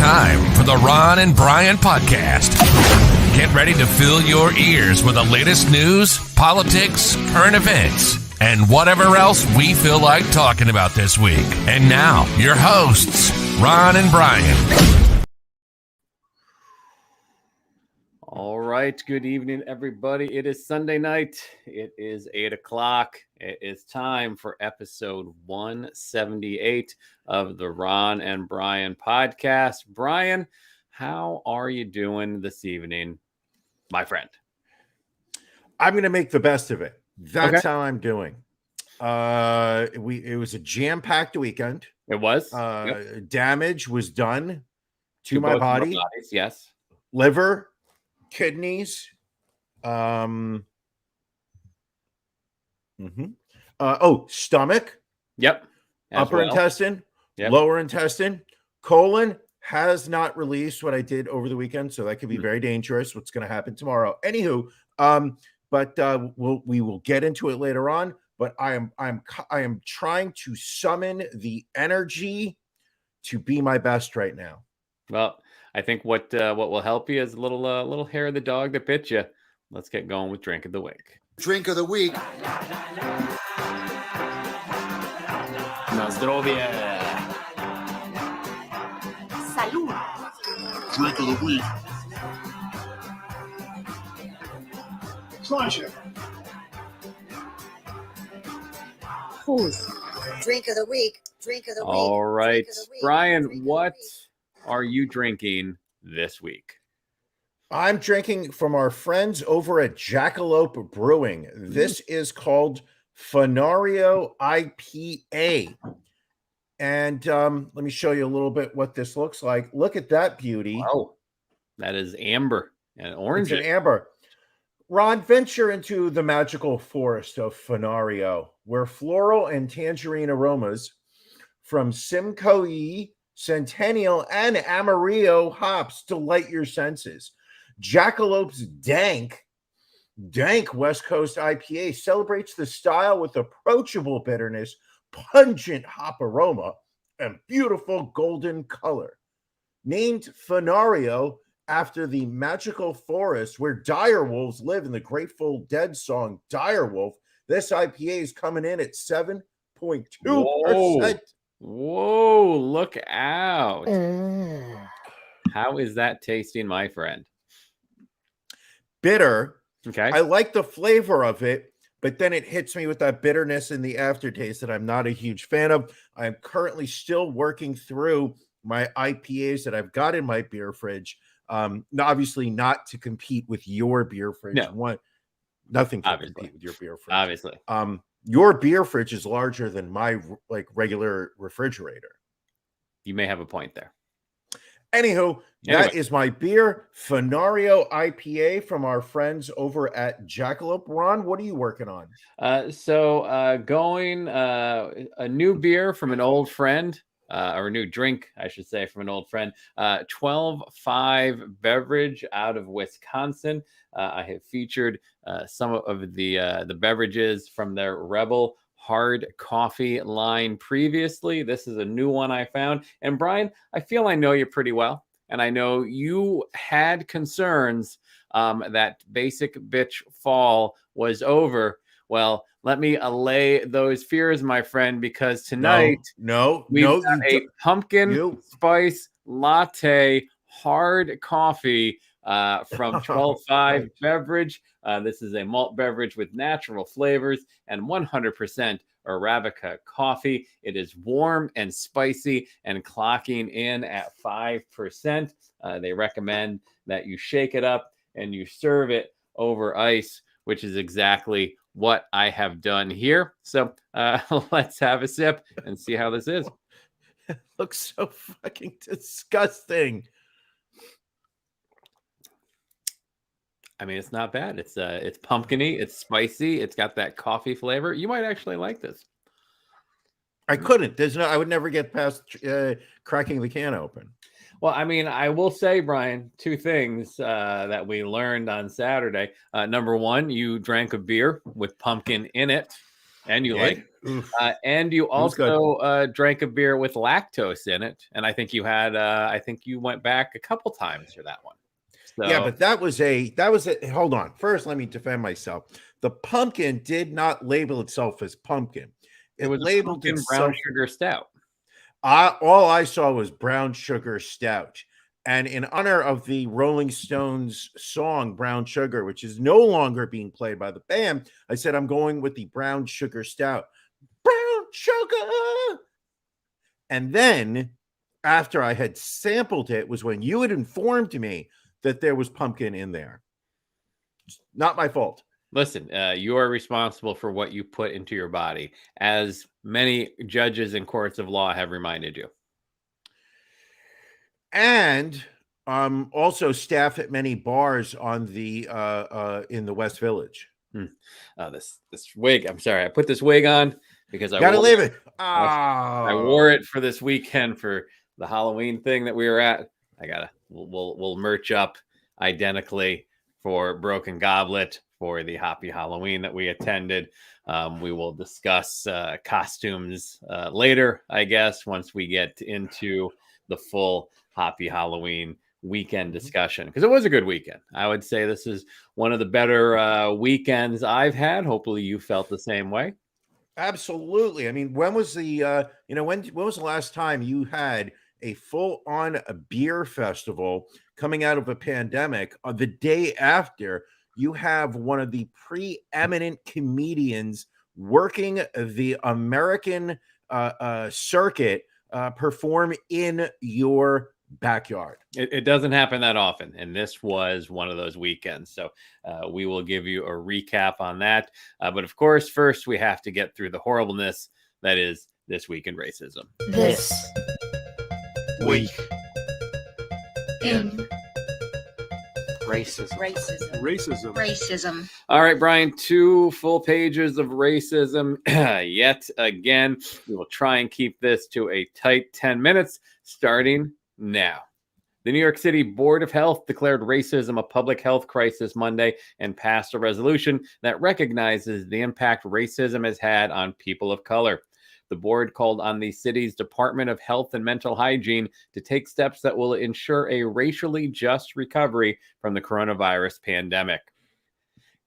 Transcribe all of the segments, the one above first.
time for the Ron and Brian podcast. Get ready to fill your ears with the latest news, politics, current events, and whatever else we feel like talking about this week. And now, your hosts, Ron and Brian. All right. Good evening, everybody. It is Sunday night. It is 8 o'clock. It is time for episode 178 of the Ron and Brian podcast. Brian, how are you doing this evening, my friend? I'm going to make the best of it. That's Okay. how I'm doing. It was a jam-packed weekend. It was. Damage was done to my body. Bodies, yes. Liver, kidneys, stomach, Yep. upper intestine, Yep. lower intestine, colon has not released what I did over the weekend, so that could be very dangerous. What's going to happen tomorrow? Anywho, we will get into it later on. But I am trying to summon the energy to be my best right now. Well, I think what will help you is a little hair of the dog that bit you. Let's get going with drink of the week. Drink of the week. Na zdrowie. Salud. Drink of the week. Sláinte. Drink of the week. Drink of the week. All right. Drink of the week. Brian, Drink of the what week. are you drinking this week? I'm drinking from our friends over at Jackalope Brewing. This is called Fenario IPA. And let me show you a little bit what this looks like. Look at that beauty. Wow. That is amber and orange. It's an amber. Ron, venture into the magical forest of Fenario, where floral and tangerine aromas from Simcoe, Centennial, and Amarillo hops delight your senses. Jackalope's Dank West Coast IPA celebrates the style with approachable bitterness, pungent hop aroma, and beautiful golden color. Named Fenario after the magical forest where direwolves live in the Grateful Dead song Direwolf, this IPA is coming in at 7.2%. Whoa, look out. How is that tasting, my friend? Bitter. Okay. I like the flavor of it, but then it hits me with that bitterness in the aftertaste that I'm not a huge fan of. I'm currently still working through my IPAs that I've got in my beer fridge. Obviously not to compete with your beer fridge. No. Nothing to Obviously. compete with your beer fridge. Obviously. Your beer fridge is larger than my regular refrigerator. You may have a point there. Anywho, that is my beer, Fenario IPA from our friends over at Jackalope. Ron, what are you working on? Going a new beer from an old friend, or a new drink, I should say, from an old friend. 12-5 beverage out of Wisconsin. I have featured some of the beverages from their Rebel hard coffee line previously. This is a new one I found. And Brian, I feel I know you pretty well. And I know you had concerns that basic bitch fall was over. Well, let me allay those fears, my friend, because tonight we've got a pumpkin spice latte hard coffee from 12-5 beverage. This is a malt beverage with natural flavors and 100% Arabica coffee. It is warm and spicy and clocking in at 5%. They recommend that you shake it up and you serve it over ice, which is exactly what I have done here. So let's have a sip and see how this is. It looks so fucking disgusting. I mean, it's not bad. It's pumpkin-y, it's spicy, it's got that coffee flavor. You might actually like this. I couldn't. I would never get past cracking the can open. Well, I mean, I will say, Brian, two things that we learned on Saturday. Number one, you drank a beer with pumpkin in it. And you Yeah. like, Oof. and you was good. also drank a beer with lactose in it. And I think you had, I think you went back a couple times for that one. So, Yeah, but that was a hold on. First, let me defend myself. The pumpkin did not label itself as pumpkin. it was a labeled pumpkin brown itself. sugar stout. All I saw was brown sugar stout. And in honor of the Rolling Stones song Brown Sugar, which is no longer being played by the band, I said I'm going with the brown sugar stout. Brown sugar. And then after I had sampled it was when you had informed me that there was pumpkin in there. Not my fault. Listen, you are responsible for what you put into your body, as many judges and courts of law have reminded you. And also staff at many bars on the in the West Village. This wig, I'm sorry, I put this wig on because I Gotta wore leave it. I wore it for this weekend for the Halloween thing that we were at. We'll merch up identically for Broken Goblet for the Hoppy Halloween that we attended. We will discuss costumes later, I guess, once we get into the full Hoppy Halloween weekend discussion, because it was a good weekend. I would say this is one of the better weekends I've had. Hopefully you felt the same way. Absolutely. I mean, when was the when was the last time you had a full-on beer festival coming out of a pandemic? The day after, you have one of the preeminent comedians working the American circuit perform in your backyard. It doesn't happen that often, and this was one of those weekends. So we will give you a recap on that. But of course, first we have to get through the horribleness that is This Week in Racism. This Week in racism. racism. Racism. Racism. All right, Brian, 2 full pages of racism yet again. We will try and keep this to a tight 10 minutes starting now. The New York City Board of Health declared racism a public health crisis Monday and passed a resolution that recognizes the impact racism has had on people of color. The board called on the city's Department of Health and Mental Hygiene to take steps that will ensure a racially just recovery from the coronavirus pandemic.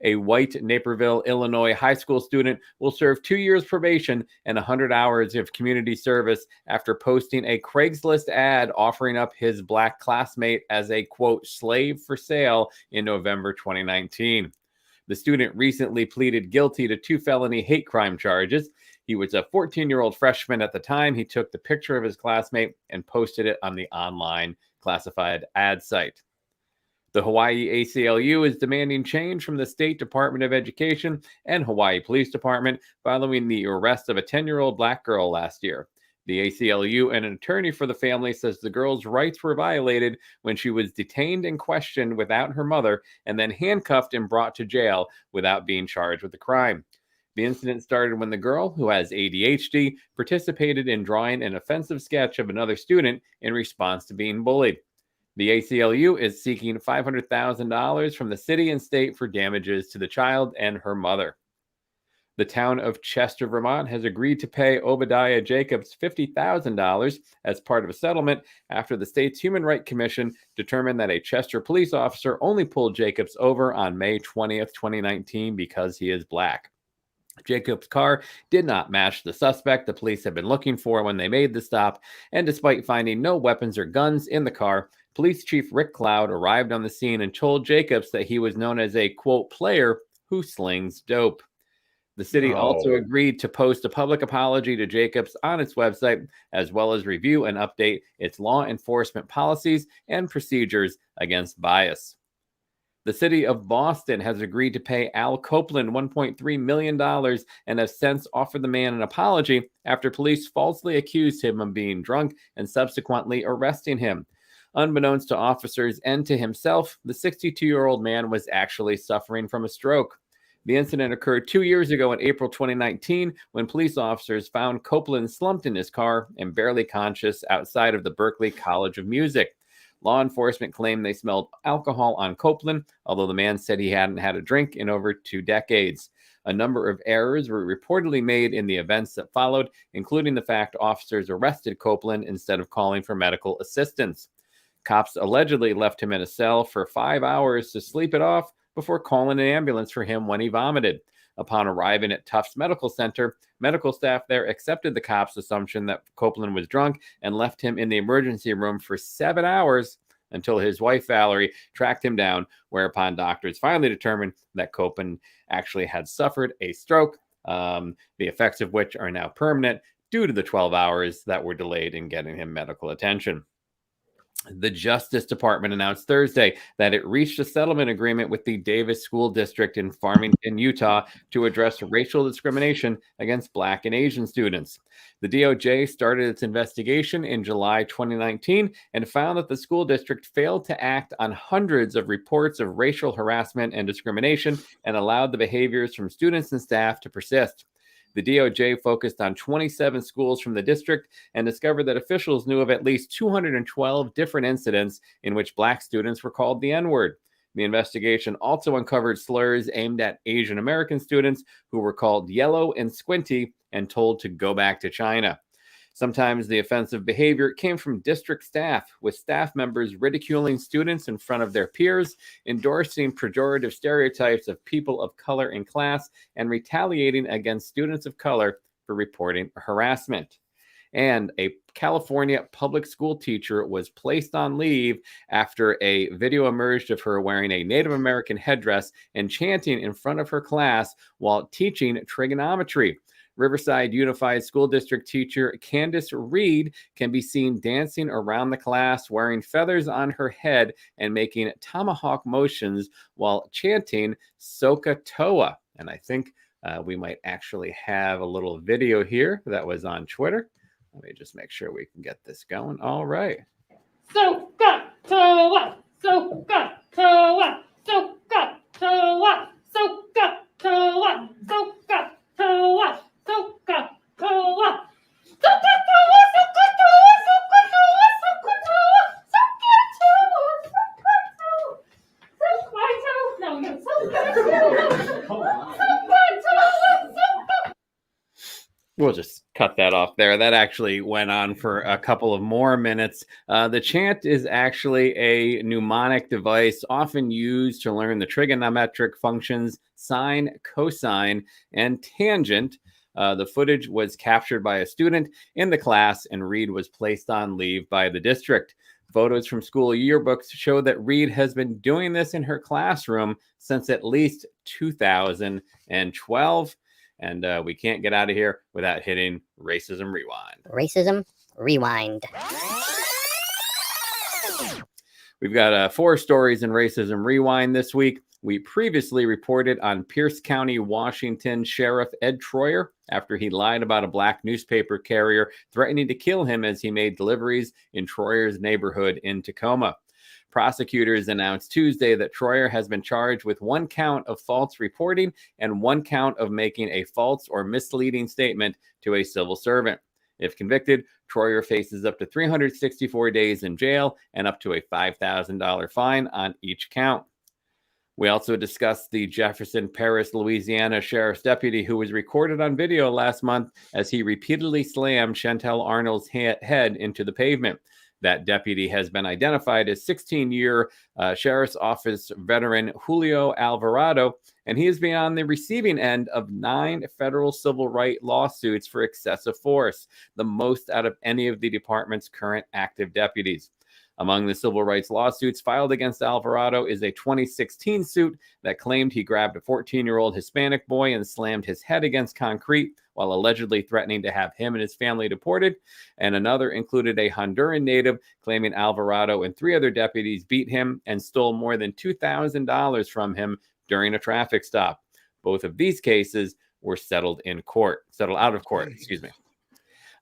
A white Naperville, Illinois high school student will serve 2 years probation and 100 hours of community service after posting a Craigslist ad offering up his black classmate as a, quote, slave for sale in November 2019. The student recently pleaded guilty to 2 felony hate crime charges. He was a 14-year-old freshman at the time. He took the picture of his classmate and posted it on the online classified ad site. The Hawaii ACLU is demanding change from the State Department of Education and Hawaii Police Department following the arrest of a 10-year-old black girl last year. The ACLU and an attorney for the family says the girl's rights were violated when she was detained and questioned without her mother and then handcuffed and brought to jail without being charged with the crime. The incident started when the girl, who has ADHD, participated in drawing an offensive sketch of another student in response to being bullied. The ACLU is seeking $500,000 from the city and state for damages to the child and her mother. The town of Chester, Vermont has agreed to pay Obadiah Jacobs $50,000 as part of a settlement after the state's Human Rights Commission determined that a Chester police officer only pulled Jacobs over on May 20th, 2019 because he is black. Jacobs' car did not match the suspect the police had been looking for when they made the stop, and despite finding no weapons or guns in the car, Police Chief Rick Cloud arrived on the scene and told Jacobs that he was known as a, quote, player who slings dope. The city also agreed to post a public apology to Jacobs on its website, as well as review and update its law enforcement policies and procedures against bias. The city of Boston has agreed to pay Al Copeland $1.3 million and has since offered the man an apology after police falsely accused him of being drunk and subsequently arresting him. Unbeknownst to officers and to himself, the 62-year-old man was actually suffering from a stroke. The incident occurred 2 years ago in April 2019 when police officers found Copeland slumped in his car and barely conscious outside of the Berklee College of Music. Law enforcement claimed they smelled alcohol on Copeland, although the man said he hadn't had a drink in over 2 decades. A number of errors were reportedly made in the events that followed, including the fact officers arrested Copeland instead of calling for medical assistance. Cops allegedly left him in a cell for 5 hours to sleep it off before calling an ambulance for him when he vomited. Upon arriving at Tufts Medical Center, medical staff there accepted the cops' assumption that Copeland was drunk and left him in the emergency room for 7 hours until his wife, Valerie, tracked him down, whereupon doctors finally determined that Copeland actually had suffered a stroke, the effects of which are now permanent due to the 12 hours that were delayed in getting him medical attention. The Justice Department announced Thursday that it reached a settlement agreement with the Davis School District in Farmington, Utah, to address racial discrimination against Black and Asian students. The DOJ started its investigation in July 2019 and found that the school district failed to act on hundreds of reports of racial harassment and discrimination and allowed the behaviors from students and staff to persist. The DOJ focused on 27 schools from the district and discovered that officials knew of at least 212 different incidents in which Black students were called the N-word. The investigation also uncovered slurs aimed at Asian American students who were called yellow and squinty and told to go back to China. Sometimes the offensive behavior came from district staff, with staff members ridiculing students in front of their peers, endorsing pejorative stereotypes of people of color in class, and retaliating against students of color for reporting harassment. And a California public school teacher was placed on leave after a video emerged of her wearing a Native American headdress and chanting in front of her class while teaching trigonometry. Riverside Unified School District teacher Candace Reed can be seen dancing around the class, wearing feathers on her head and making tomahawk motions while chanting Soka-Toa. And I think we might actually have a little video here that was on Twitter. Let me just make sure we can get this going. All right. Soka-Toa, Soka-Toa, Soka-Toa, Soka-Toa, Soka-Toa. Soka-Toa, Soka-Toa, Soka-Toa, Soka-Toa, Soka-Toa, Soka-Toa, Soka-Toa. We'll just cut that off there. That actually went on for a couple of more minutes. The chant is actually a mnemonic device often used to learn the trigonometric functions sine, cosine, and tangent. The footage was captured by a student in the class, and Reed was placed on leave by the district. Photos from school yearbooks show that Reed has been doing this in her classroom since at least 2012. And we can't get out of here without hitting Racism Rewind. Racism Rewind. We've got 4 stories in Racism Rewind this week. We previously reported on Pierce County, Washington Sheriff Ed Troyer after he lied about a Black newspaper carrier threatening to kill him as he made deliveries in Troyer's neighborhood in Tacoma. Prosecutors announced Tuesday that Troyer has been charged with 1 count of false reporting and 1 count of making a false or misleading statement to a civil servant. If convicted, Troyer faces up to 364 days in jail and up to a $5,000 fine on each count. We also discussed the Jefferson Parish, Louisiana Sheriff's deputy who was recorded on video last month as he repeatedly slammed Chantel Arnold's head into the pavement. That deputy has been identified as 16-year Sheriff's Office veteran Julio Alvarado, and he has been on the receiving end of 9 federal civil rights lawsuits for excessive force, the most out of any of the department's current active deputies. Among the civil rights lawsuits filed against Alvarado is a 2016 suit that claimed he grabbed a 14-year-old Hispanic boy and slammed his head against concrete while allegedly threatening to have him and his family deported. And another included a Honduran native claiming Alvarado and 3 other deputies beat him and stole more than $2,000 from him during a traffic stop. Both of these cases were settled out of court.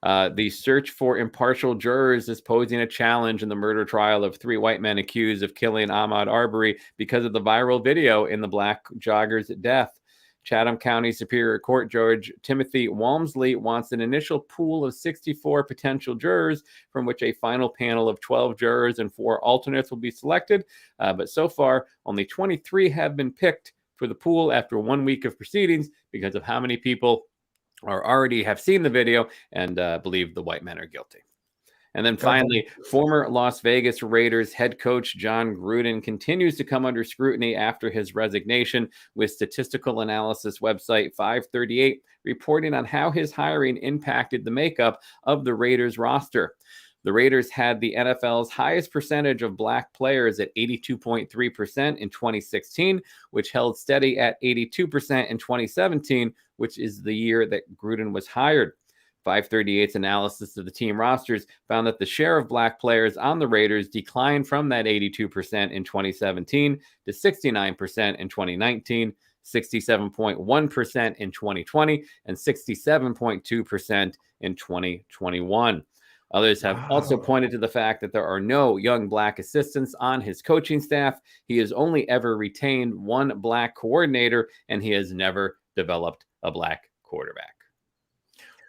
The search for impartial jurors is posing a challenge in the murder trial of 3 white men accused of killing Ahmaud Arbery because of the viral video in the black jogger's death. Chatham County Superior Court Judge Timothy Walmsley wants an initial pool of 64 potential jurors from which a final panel of 12 jurors and 4 alternates will be selected. But so far, only 23 have been picked for the pool after 1 week of proceedings because of how many people are already have seen the video and believe the white men are guilty. And then finally, former Las Vegas Raiders head coach John Gruden continues to come under scrutiny after his resignation, with statistical analysis website 538 reporting on how his hiring impacted the makeup of the Raiders roster. The Raiders had the NFL's highest percentage of black players at 82.3% in 2016, which held steady at 82% in 2017, which is the year that Gruden was hired. 538's analysis of the team rosters found that the share of black players on the Raiders declined from that 82% in 2017 to 69% in 2019, 67.1% in 2020, and 67.2% in 2021. Others have also pointed to the fact that there are no young black assistants on his coaching staff. He has only ever retained one black coordinator, and he has never developed a black quarterback.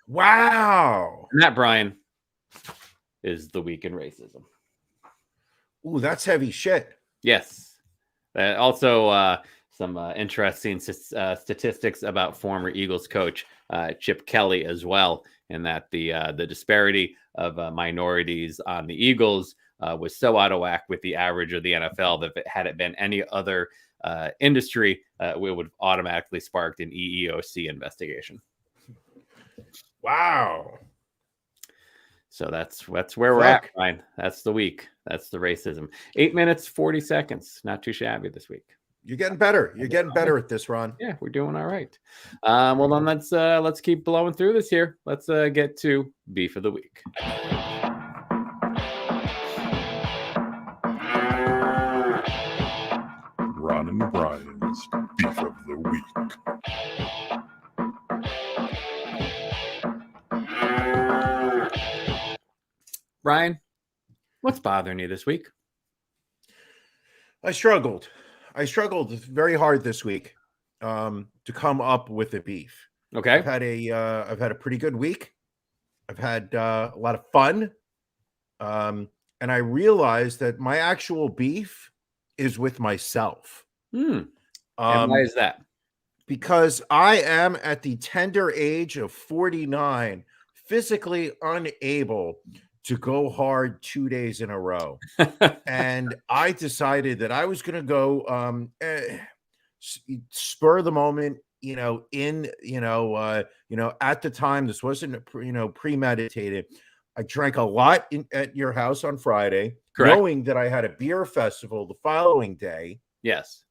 Wow. And that, Brian, is the week in racism. Ooh, that's heavy shit. Yes. Also, some interesting statistics about former Eagles coach Chip Kelly as well, and that the disparity of minorities on the Eagles was so out of whack with the average of the NFL that if had it been any other industry, we would have automatically sparked an EEOC investigation. Wow. So that's where we're at, Ryan. That's the week. That's the racism. 8 minutes, 40 seconds. Not too shabby this week. You're getting better. You're getting better at this, Ron. Yeah, we're doing all right. Well, then let's keep blowing through this here. Let's get to beef of the week. Ron and Brian's beef of the week. Brian, what's bothering you this week? I struggled very hard this week to come up with a beef. Okay. I've had a pretty good week. I've had a lot of fun. And I realized that my actual beef is with myself. And why is that? Because I am at the tender age of 49, physically unable to go hard 2 days in a row. And I decided that I was going to go spur the moment, at the time, this wasn't, premeditated. I drank a lot at your house on Friday, Correct. Knowing that I had a beer festival the following day. Yes.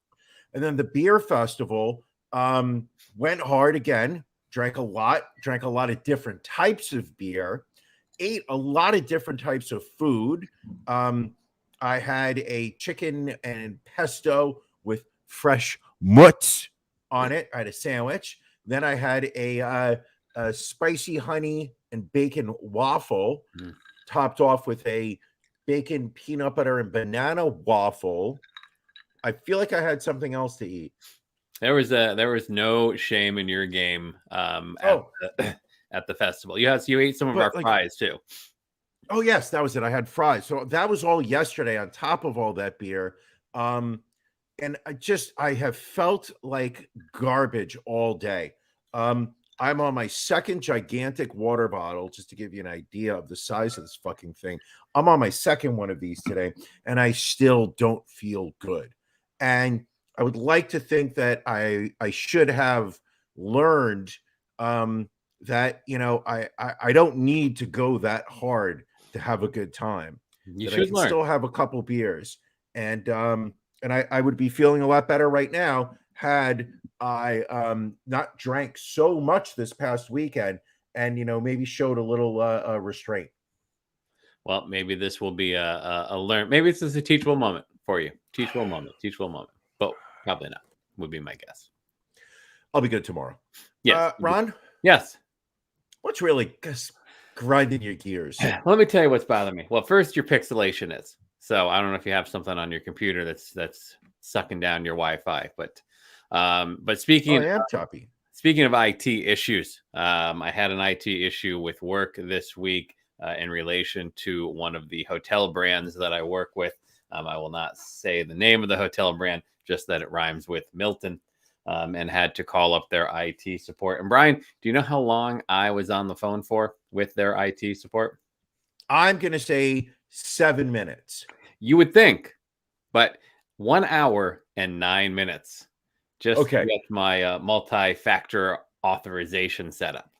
And then the beer festival went hard again, drank a lot of different types of beer, ate a lot of different types of food. I had a chicken and pesto with fresh mutts on it. I had a sandwich. Then I had a spicy honey and bacon waffle, topped off with a bacon, peanut butter, and banana waffle. I feel like I had something else to eat. There was no shame in your game at the festival. You ate some of our fries too. Oh yes, that was it. I had fries. So that was all yesterday on top of all that beer. And I have felt like garbage all day. I'm on my second gigantic water bottle, just to give you an idea of the size of this fucking thing. I'm on my second one of these today, and I still don't feel good. And I would like to think that I should have learned that, I don't need to go that hard to have a good time. You that should I can learn. still have a couple beers. And I would be feeling a lot better right now had I not drank so much this past weekend and, maybe showed a little restraint. Well, maybe this will be a learn. Maybe this is a teachable moment for you. Teachable moment. But probably not, would be my guess. I'll be good tomorrow. Yes. Ron? Yes. What's really just grinding your gears? Let me tell you what's bothering me. Well, first, your pixelation is. So I don't know if you have something on your computer that's sucking down your Wi-Fi, but speaking of IT issues, I had an IT issue with work this week in relation to one of the hotel brands that I work with. I will not say the name of the hotel brand, just that it rhymes with Milton. and had to call up their IT support. And Brian, do you know how long I was on the phone for with their IT support? I'm going to say 7 minutes. You would think, but 1 hour and 9 minutes just to get my multi-factor authorization set up.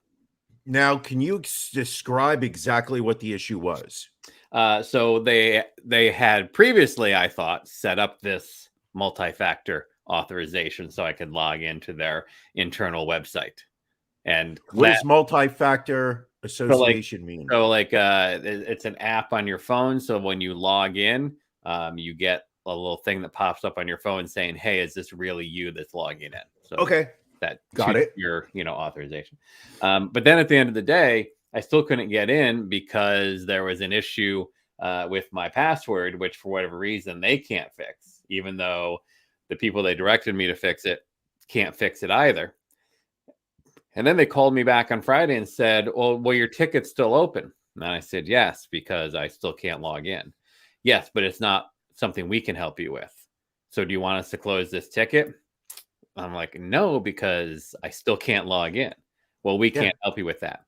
Now, can you describe exactly what the issue was? So they had previously, I thought, set up this multi-factor authorization so I could log into their internal website. And what does multi-factor association mean? So it's an app on your phone. So when you log in, you get a little thing that pops up on your phone saying, "Hey, is this really you that's logging in?" So that got it. Your authorization. But then at the end of the day, I still couldn't get in because there was an issue with my password, which for whatever reason they can't fix, even though the people they directed me to fix it can't fix it either. And then they called me back on Friday and said, well, your ticket's still open. And I said, yes, because I still can't log in. Yes, but it's not something we can help you with. So do you want us to close this ticket? I'm like, no, because I still can't log in. Well, we can't help you with that.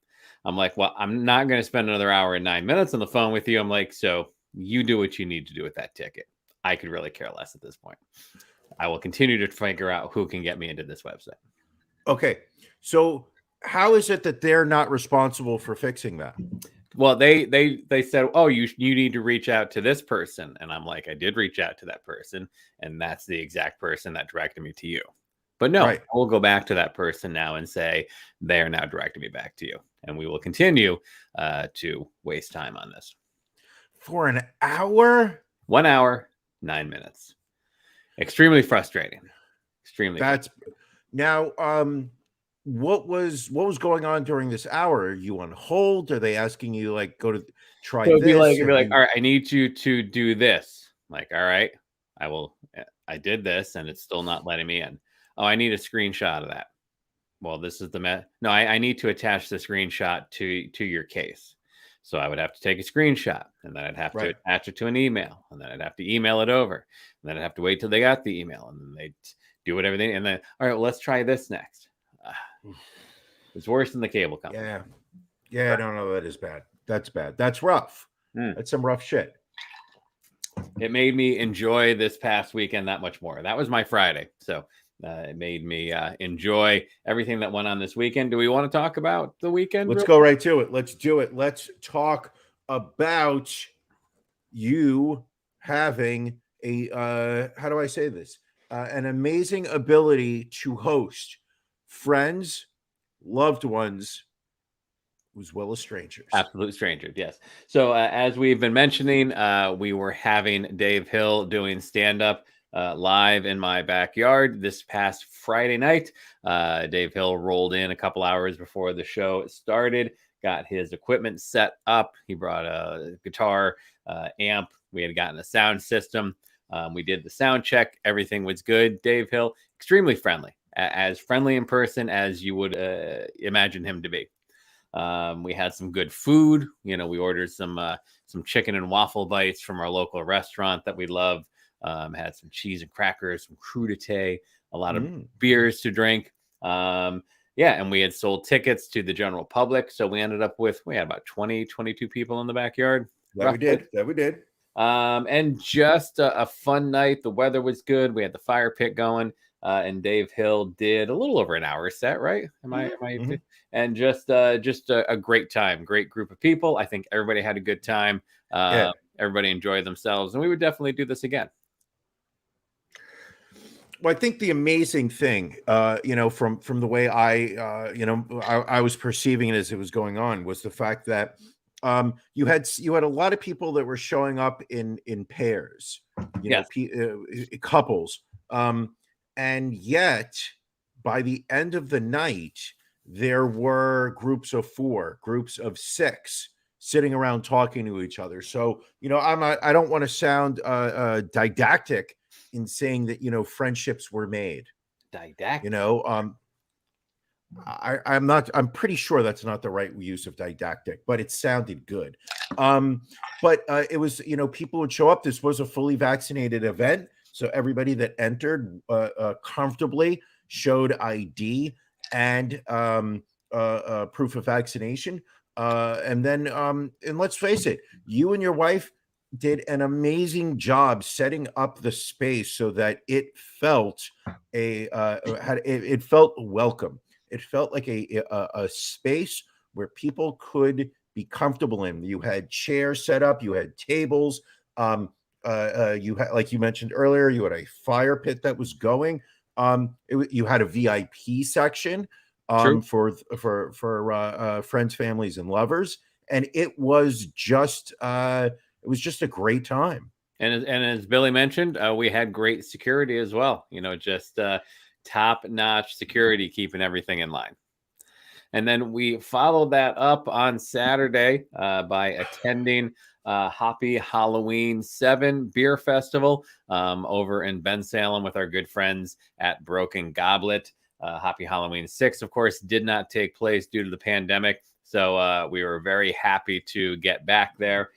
I'm like, well, I'm not going to spend another hour and 9 minutes on the phone with you. I'm like, so you do what you need to do with that ticket. I could really care less at this point. I will continue to figure out who can get me into this website. Okay. So how is it that they're not responsible for fixing that? Well, they said, oh, you need to reach out to this person. And I'm like, I did reach out to that person. And that's the exact person that directed me to you. But no, we'll go back to that person now and say, they are now directing me back to you. And we will continue to waste time on this. For an hour? 1 hour, 9 minutes. Extremely frustrating. Now, what was going on during this hour? Are you on hold? Are they asking you go to try this? It'd be like, all right, I need you to do this. I'm like, all right, I did this and it's still not letting me in. Oh, I need a screenshot of that. Well, this is no, I need to attach the screenshot to your case. So I would have to take a screenshot and then I'd have to attach it to an email and then I'd have to email it over and then I'd have to wait till they got the email and then they'd do whatever they, and then, all right, well, let's try this next. It's worse than the cable company. Yeah. No, that is bad. That's bad. That's rough. That's some rough shit. It made me enjoy this past weekend that much more. That was my Friday. So it made me enjoy everything that went on this weekend. Do we want to talk about the weekend? Let's go right to it. Let's do it. Let's talk about you having how do I say this? An amazing ability to host friends, loved ones, as well as strangers. Absolute strangers, yes. So as we've been mentioning, we were having Dave Hill doing stand-up live in my backyard this past Friday night. Dave Hill rolled in a couple hours before the show started, got his equipment set up. He brought a guitar, amp. We had gotten a sound system. We did the sound check. Everything was good. Dave Hill, extremely friendly, as friendly in person as you would imagine him to be. We had some good food. We ordered some chicken and waffle bites from our local restaurant that we love. Had some cheese and crackers, some crudité, a lot of beers to drink. And we had sold tickets to the general public. So we ended up we had about 22 people in the backyard. That we did. And just a fun night. The weather was good. We had the fire pit going. And Dave Hill did a little over an hour set, right? Am I? And just a great time, great group of people. I think everybody had a good time. Everybody enjoyed themselves, and we would definitely do this again. Well, I think the amazing thing, from the way I was perceiving it as it was going on, was the fact that you had a lot of people that were showing up in pairs, couples, and yet by the end of the night, there were groups of 4, groups of 6 sitting around talking to each other. So, I don't want to sound didactic in saying that, friendships were made. Didactic. I'm pretty sure that's not the right use of didactic, but it sounded good. But it was, people would show up. This was a fully vaccinated event. So everybody that entered comfortably showed ID and proof of vaccination. And let's face it, you and your wife did an amazing job setting up the space so that it felt it felt welcome. It felt like a space where people could be comfortable in. You had chairs set up, you had tables, you had, like you mentioned earlier, you had a fire pit that was going. You had a VIP section for friends, families, and lovers, and it was just a great time. And as Billy mentioned, we had great security as well. Just top-notch security, keeping everything in line. And then we followed that up on Saturday by attending Hoppy Halloween 7 Beer Festival over in Bensalem with our good friends at Broken Goblet. Hoppy Halloween 6, of course, did not take place due to the pandemic. So we were very happy to get back there.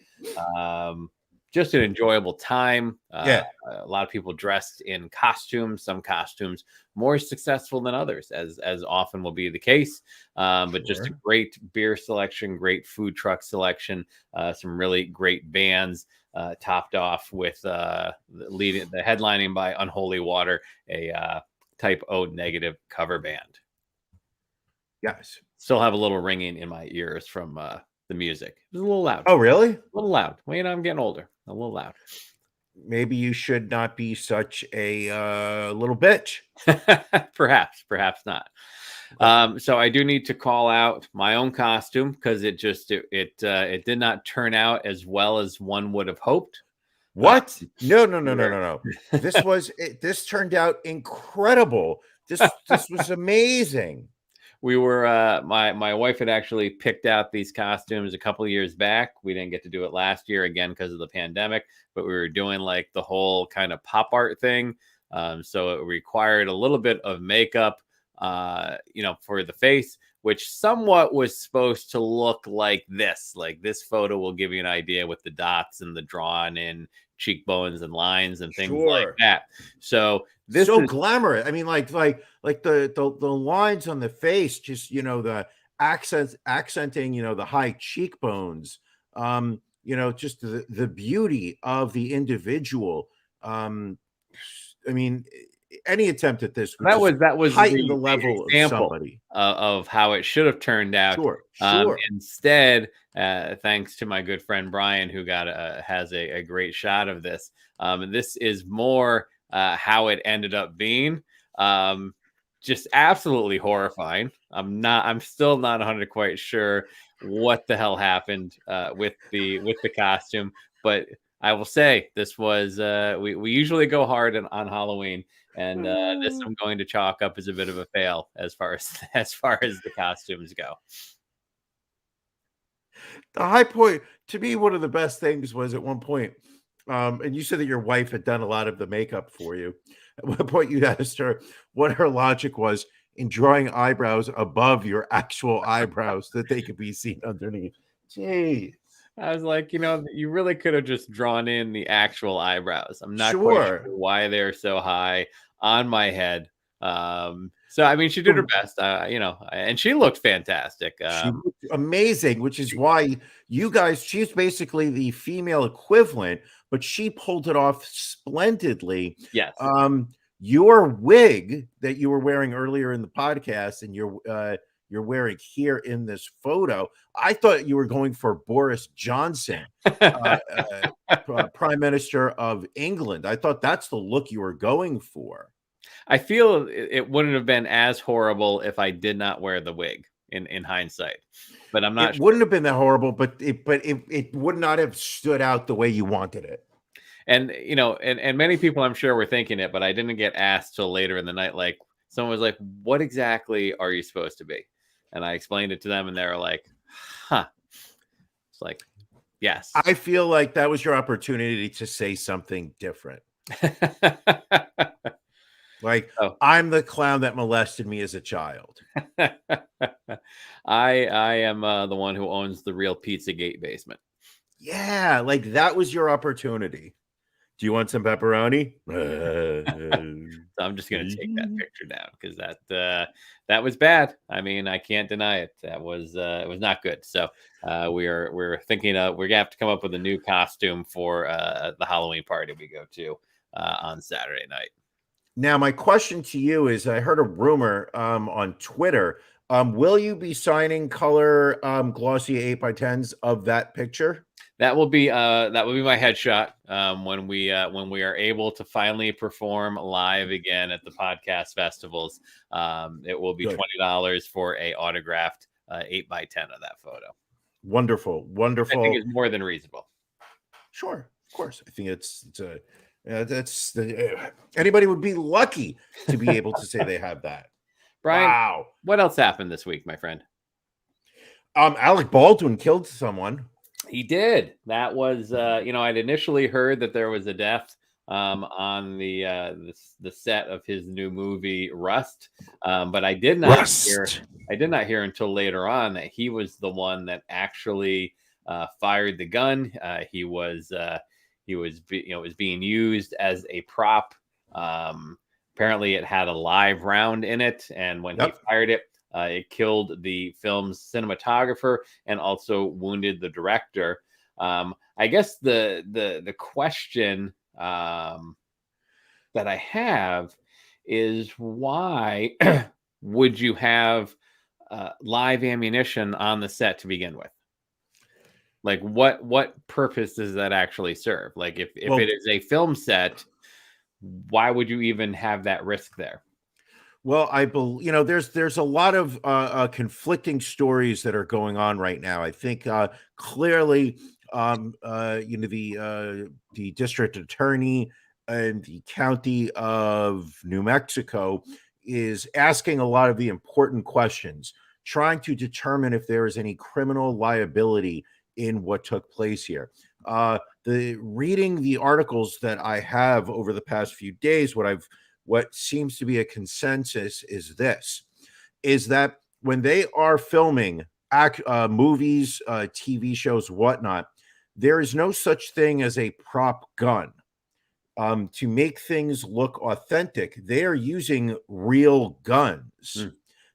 Just an enjoyable time. A lot of people dressed in costumes, some costumes more successful than others, as often will be the case. But just a great beer selection, great food truck selection, some really great bands, topped off with the headlining by Unholy Water, a Type O negative cover band. Yes. Still have a little ringing in my ears from the music. It was a little loud. Oh, really? A little loud. Well, I'm getting older. A little loud. Maybe you should not be such a little bitch. Perhaps not. So I do need to call out my own costume because it did not turn out as well as one would have hoped. What? No. This turned out incredible. This was amazing. We were my wife had actually picked out these costumes a couple of years back. We didn't get to do it last year again because of the pandemic, but we were doing like the whole kind of pop art thing. So it required a little bit of makeup, for the face, which somewhat was supposed to look like this. Like this photo will give you an idea with the dots and the drawn in cheekbones and lines and things like that. So this is glamorous. I mean, like the lines on the face, just the accenting, the high cheekbones, just the beauty of the individual. I mean, any attempt at this would that was heighten the level of somebody of how it should have turned out. Sure. Instead, thanks to my good friend Brian, who has a great shot of this. This is more how it ended up being. Just absolutely horrifying. I'm still not 100 quite sure what the hell happened with the costume, but I will say this was we usually go hard on Halloween, and this I'm going to chalk up as a bit of a fail as far as the costumes go. The high point to me, one of the best things was at one point, and you said that your wife had done a lot of the makeup for you. At one point, you asked her what her logic was in drawing eyebrows above your actual eyebrows that they could be seen underneath. Jeez. I was like, you really could have just drawn in the actual eyebrows. I'm not quite sure why they're so high on my head. So, I mean, she did her best, and she looked fantastic. She looked amazing, which is why you guys, she's basically the female equivalent, but she pulled it off splendidly. Yes. Your wig that you were wearing earlier in the podcast and you're wearing here in this photo, I thought you were going for Boris Johnson, Prime Minister of England. I thought that's the look you were going for. I feel it wouldn't have been as horrible if I did not wear the wig in hindsight, but I'm not. It wouldn't have been that horrible, but it would not have stood out the way you wanted it. And and many people I'm sure were thinking it, but I didn't get asked till later in the night. Like someone was like, "What exactly are you supposed to be?" And I explained it to them, and they were like, "Huh." It's like, yes. I feel like that was your opportunity to say something different. Like, I'm the clown that molested me as a child. I am the one who owns the real Pizzagate basement. Yeah, like that was your opportunity. Do you want some pepperoni? So I'm just gonna take that picture down because that was bad. I mean, I can't deny it. That was it was not good. So we're thinking we're gonna have to come up with a new costume for the Halloween party we go to on Saturday night. Now, my question to you is: I heard a rumor on Twitter. Will you be signing color glossy 8x10s of that picture? That will be my headshot when we are able to finally perform live again at the podcast festivals. It will be $20 for a autographed 8x10 of that photo. Wonderful, wonderful. I think it's more than reasonable. Sure, of course. I think that's anybody would be lucky to be able to say they have that. Brian, wow. What else happened this week, my friend? Alec Baldwin killed someone. He did. That was, I'd initially heard that there was a death on the set of his new movie Rust, but I did not hear until later on that he was the one that actually fired the gun. He was being used as a prop. Apparently, it had a live round in it, and when he fired it. It killed the film's cinematographer and also wounded the director. I guess the question that I have is why would you have live ammunition on the set to begin with? Like, what purpose does that actually serve? Like, if it is a film set, why would you even have that risk there? Well, I believe there's a lot of conflicting stories that are going on right now. I think clearly, the district attorney and the county of New Mexico is asking a lot of the important questions, trying to determine if there is any criminal liability in what took place here. Reading the articles that I have over the past few days, what seems to be a consensus is that when they are filming movies, TV shows, whatnot, there is no such thing as a prop gun. To make things look authentic, they are using real guns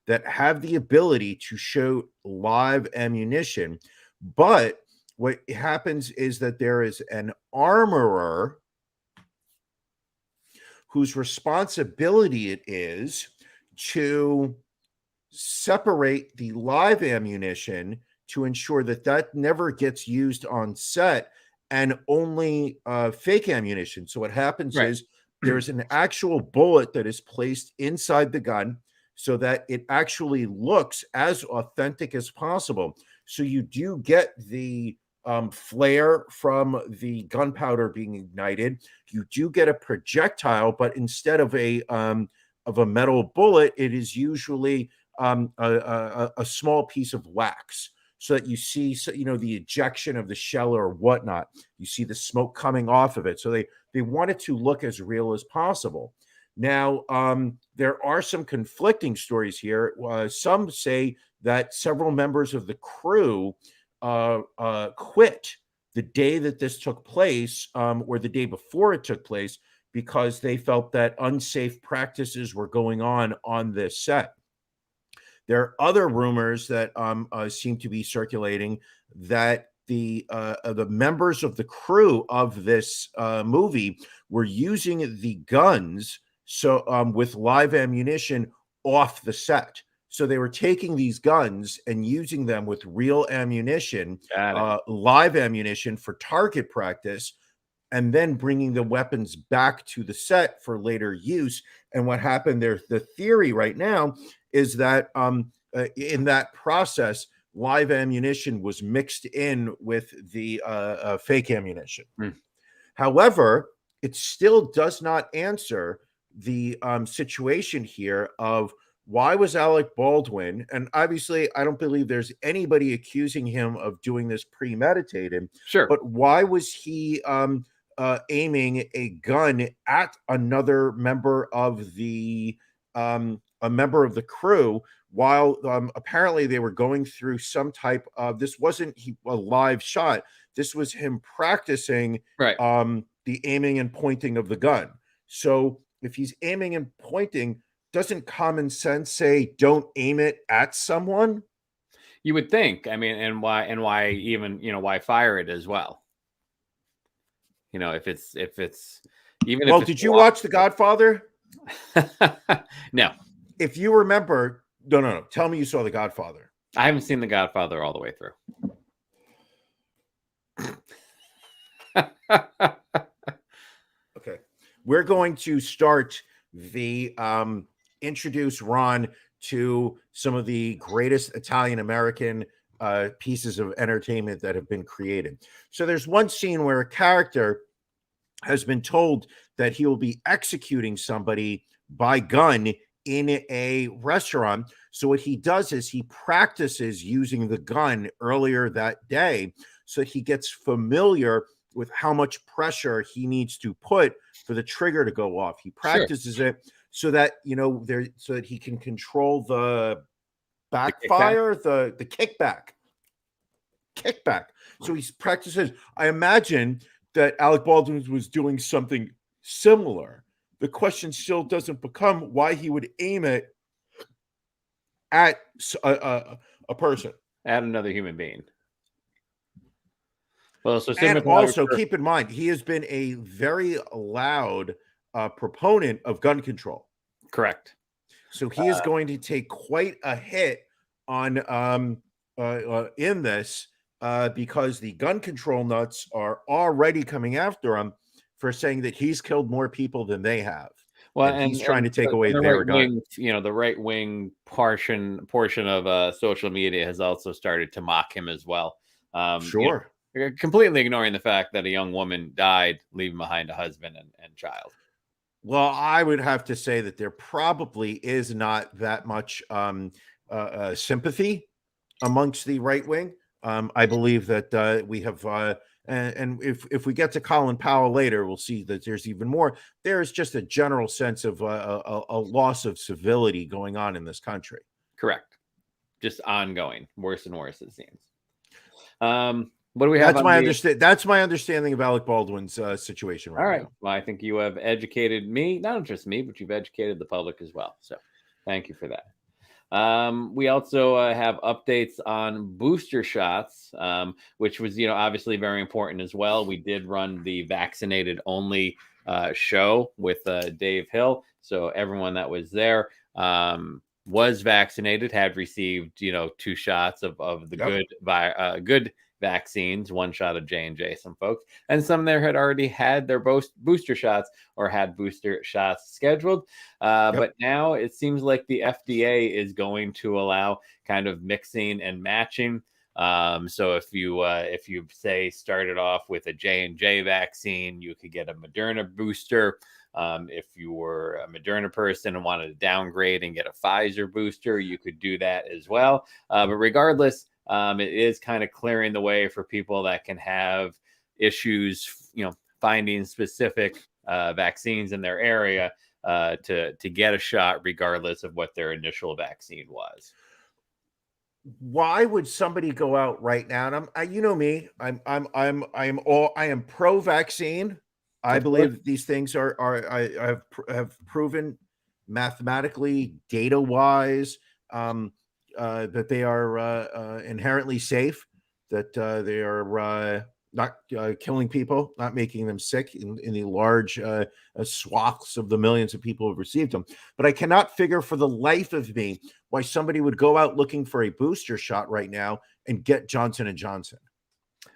that have the ability to show live ammunition. But what happens is that there is an armorer whose responsibility it is to separate the live ammunition to ensure that never gets used on set and only fake ammunition. So what happens is there's an actual bullet that is placed inside the gun so that it actually looks as authentic as possible. So you do get the flare from the gunpowder being ignited. You do get a projectile, but instead of a metal bullet, it is usually a small piece of wax, so that you see the ejection of the shell or whatnot. You see the smoke coming off of it. So they want it to look as real as possible. Now, there are some conflicting stories here. Some say that several members of the crew quit the day that this took place, or the day before it took place, because they felt that unsafe practices were going on this set. There are other rumors that seem to be circulating that the members of the crew of this movie were using the guns with live ammunition off the set. So they were taking these guns and using them with real ammunition, live ammunition for target practice, and then bringing the weapons back to the set for later use. And what happened there, the theory right now is that in that process, live ammunition was mixed in with the fake ammunition. However, it still does not answer the situation here of why was Alec Baldwin, and obviously I don't believe there's anybody accusing him of doing this premeditated, but why was he aiming a gun at another member of the crew while apparently they were going through some type of, this wasn't a live shot, this was him practicing the aiming and pointing of the gun. So if he's aiming and pointing, doesn't common sense say don't aim it at someone? You would think. I mean, and why even, why fire it as well? If it's even Well, if it's did you watch The Godfather? No, If you remember, no. Tell me you saw The Godfather. I haven't seen The Godfather all the way through. Okay. We're going to start the introduce Ron to some of the greatest Italian American pieces of entertainment that have been created. So there's one scene where a character has been told that he will be executing somebody by gun in a restaurant. So what he does is he practices using the gun earlier that day, so he gets familiar with how much pressure he needs to put for the trigger to go off. He practices it so that so that he can control the backfire, the kickback. So he practices. I imagine that Alec Baldwin was doing something similar. The question still doesn't become why he would aim it at a person, at another human being. Well, so and also keep in mind he has been a very loud proponent of gun control. Correct. So he is going to take quite a hit on in this because the gun control nuts are already coming after him for saying that he's killed more people than they have. Well, and he's trying to take away their gun. The right wing portion of social media has also started to mock him as well. Sure. Completely ignoring the fact that a young woman died, leaving behind a husband and child. Well, I would have to say that there probably is not that much sympathy amongst the right wing. I believe that we have, and if we get to Colin Powell later, we'll see that there's even more. There is just a general sense of a loss of civility going on in this country. Correct. Just ongoing, worse and worse, it seems. What do we have? That's my understanding of Alec Baldwin's situation right now. Well, I think you have educated me, not just me, but you've educated the public as well. So thank you for that. We also have updates on booster shots, which was, obviously very important as well. We did run the vaccinated only show with Dave Hill. So everyone that was there was vaccinated, had received, 2 shots of the good vaccines, 1 shot of J&J, some folks, and some there had already had their booster shots or had booster shots scheduled. But now it seems like the FDA is going to allow kind of mixing and matching. So if you say started off with a J&J vaccine, you could get a Moderna booster. If you were a Moderna person and wanted to downgrade and get a Pfizer booster, you could do that as well. But regardless, it is kind of clearing the way for people that can have issues, finding specific vaccines in their area to get a shot, regardless of what their initial vaccine was. Why would somebody go out right now? And I am pro-vaccine. I believe these things I have proven mathematically, data-wise, that they are inherently safe, that they are not killing people, not making them sick in the large swaths of the millions of people who have received them. But I cannot figure for the life of me why somebody would go out looking for a booster shot right now and get Johnson & Johnson.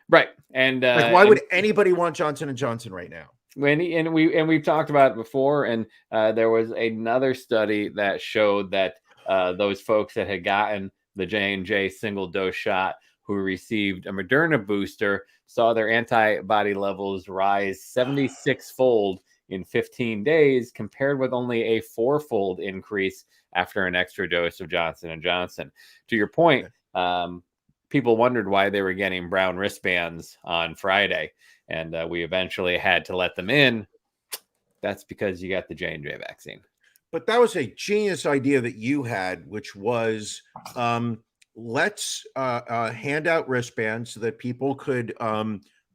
Right. And why would anybody want Johnson & Johnson right now? We've talked about it before, and there was another study that showed that those folks that had gotten the J&J single dose shot who received a Moderna booster saw their antibody levels rise 76-fold in 15 days, compared with only a 4-fold increase after an extra dose of Johnson & Johnson. To your point, people wondered why they were getting brown wristbands on Friday, and we eventually had to let them in. That's because you got the J&J vaccine. But that was a genius idea that you had, which was let's hand out wristbands so that people could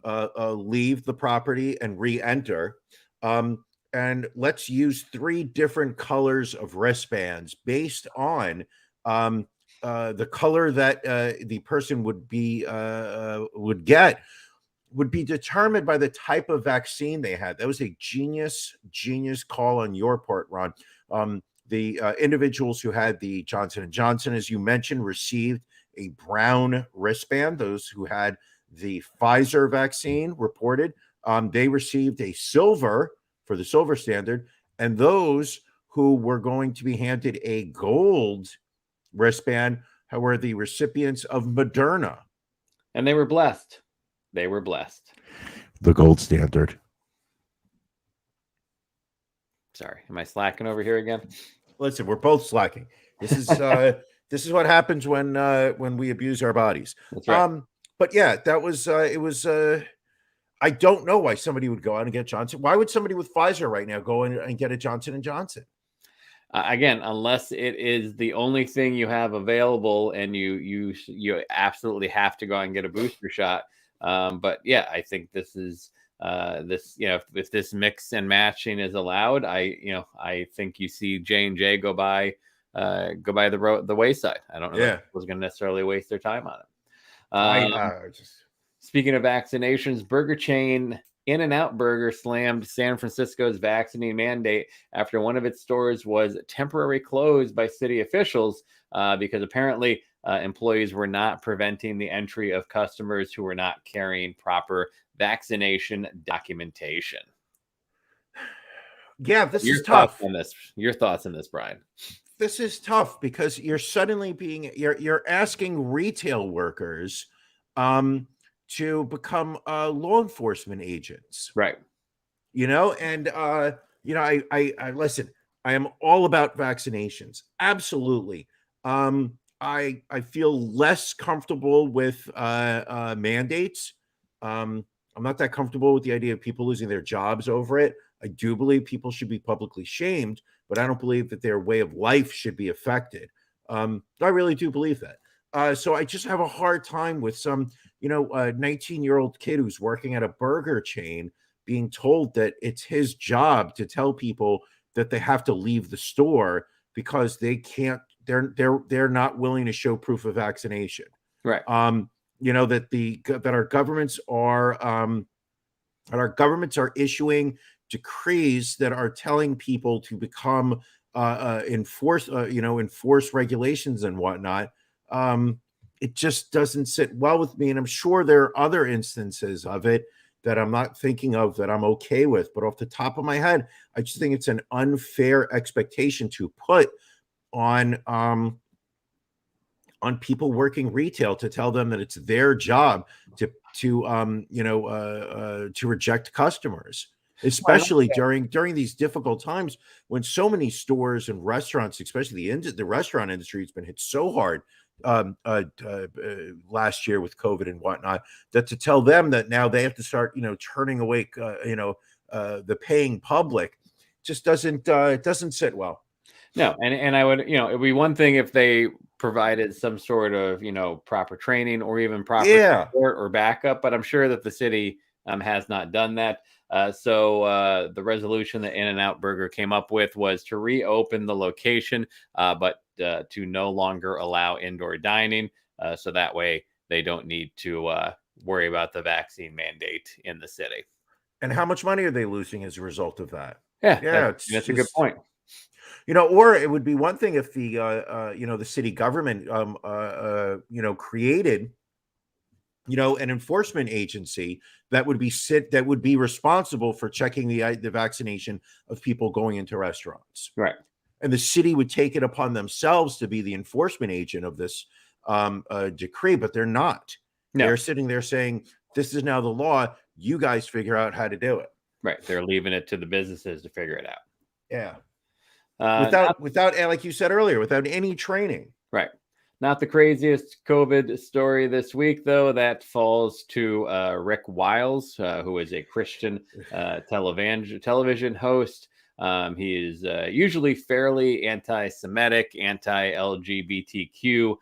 leave the property and re-enter. And let's use 3 different colors of wristbands based on the color that the person would get would be determined by the type of vaccine they had. That was a genius call on your part, Ron. The individuals who had the Johnson & Johnson, as you mentioned, received a brown wristband. Those who had the Pfizer vaccine reported they received a silver for the silver standard. And those who were going to be handed a gold wristband were the recipients of Moderna. And they were blessed. They were blessed. The gold standard. Sorry, am I slacking over here again? Listen, we're both slacking. This is this is what happens when we abuse our bodies. That's right. But yeah, that was it was. I don't know why somebody would go out and get Johnson. Why would somebody with Pfizer right now go in and get a Johnson & Johnson? Again, unless it is the only thing you have available, and you absolutely have to go and get a booster shot. But yeah, I think this is this, if this mix and matching is allowed, I think you see J&J go by the wayside. I don't know if was going to necessarily waste their time on it. Speaking of vaccinations, burger chain In-N-Out Burger slammed San Francisco's vaccine mandate after one of its stores was temporarily closed by city officials because apparently employees were not preventing the entry of customers who were not carrying proper vaccination documentation. Yeah, this is tough. Your thoughts on this, Brian? This is tough because you're suddenly you're asking retail workers to become law enforcement agents, right? And I listen. I am all about vaccinations, absolutely. I feel less comfortable with mandates. I'm not that comfortable with the idea of people losing their jobs over it. I do believe people should be publicly shamed, but I don't believe that their way of life should be affected. I really do believe that. So I just have a hard time with some, 19-year-old kid who's working at a burger chain being told that it's his job to tell people that they have to leave the store because they can't. They're not willing to show proof of vaccination. Right. That our governments are issuing decrees that are telling people to become enforce regulations and whatnot. It just doesn't sit well with me. And I'm sure there are other instances of it that I'm not thinking of that I'm okay with. But off the top of my head, I just think it's an unfair expectation to put on people working retail, to tell them that it's their job to reject customers, especially during these difficult times when so many stores and restaurants, especially the restaurant industry, has been hit so hard last year with COVID and whatnot, that to tell them that now they have to start turning away the paying public just doesn't sit well. No, and I would, it'd be one thing if they provided some sort of, proper training or even proper support or backup, but I'm sure that the city has not done that. So the resolution that In-N-Out Burger came up with was to reopen the location, but to no longer allow indoor dining. So that way they don't need to worry about the vaccine mandate in the city. And how much money are they losing as a result of that? Yeah, that's a good point. Or it would be one thing if the the city government created an enforcement agency that would be responsible for checking the vaccination of people going into restaurants, right? And the city would take it upon themselves to be the enforcement agent of this decree, but they're not. No. They're sitting there saying, "This is now the law. You guys figure out how to do it." Right? They're leaving it to the businesses to figure it out. Yeah. Without, like you said earlier, without any training. Right. Not the craziest COVID story this week, though. That falls to Rick Wiles, who is a Christian television host. He is usually fairly anti-Semitic, anti-LGBTQ.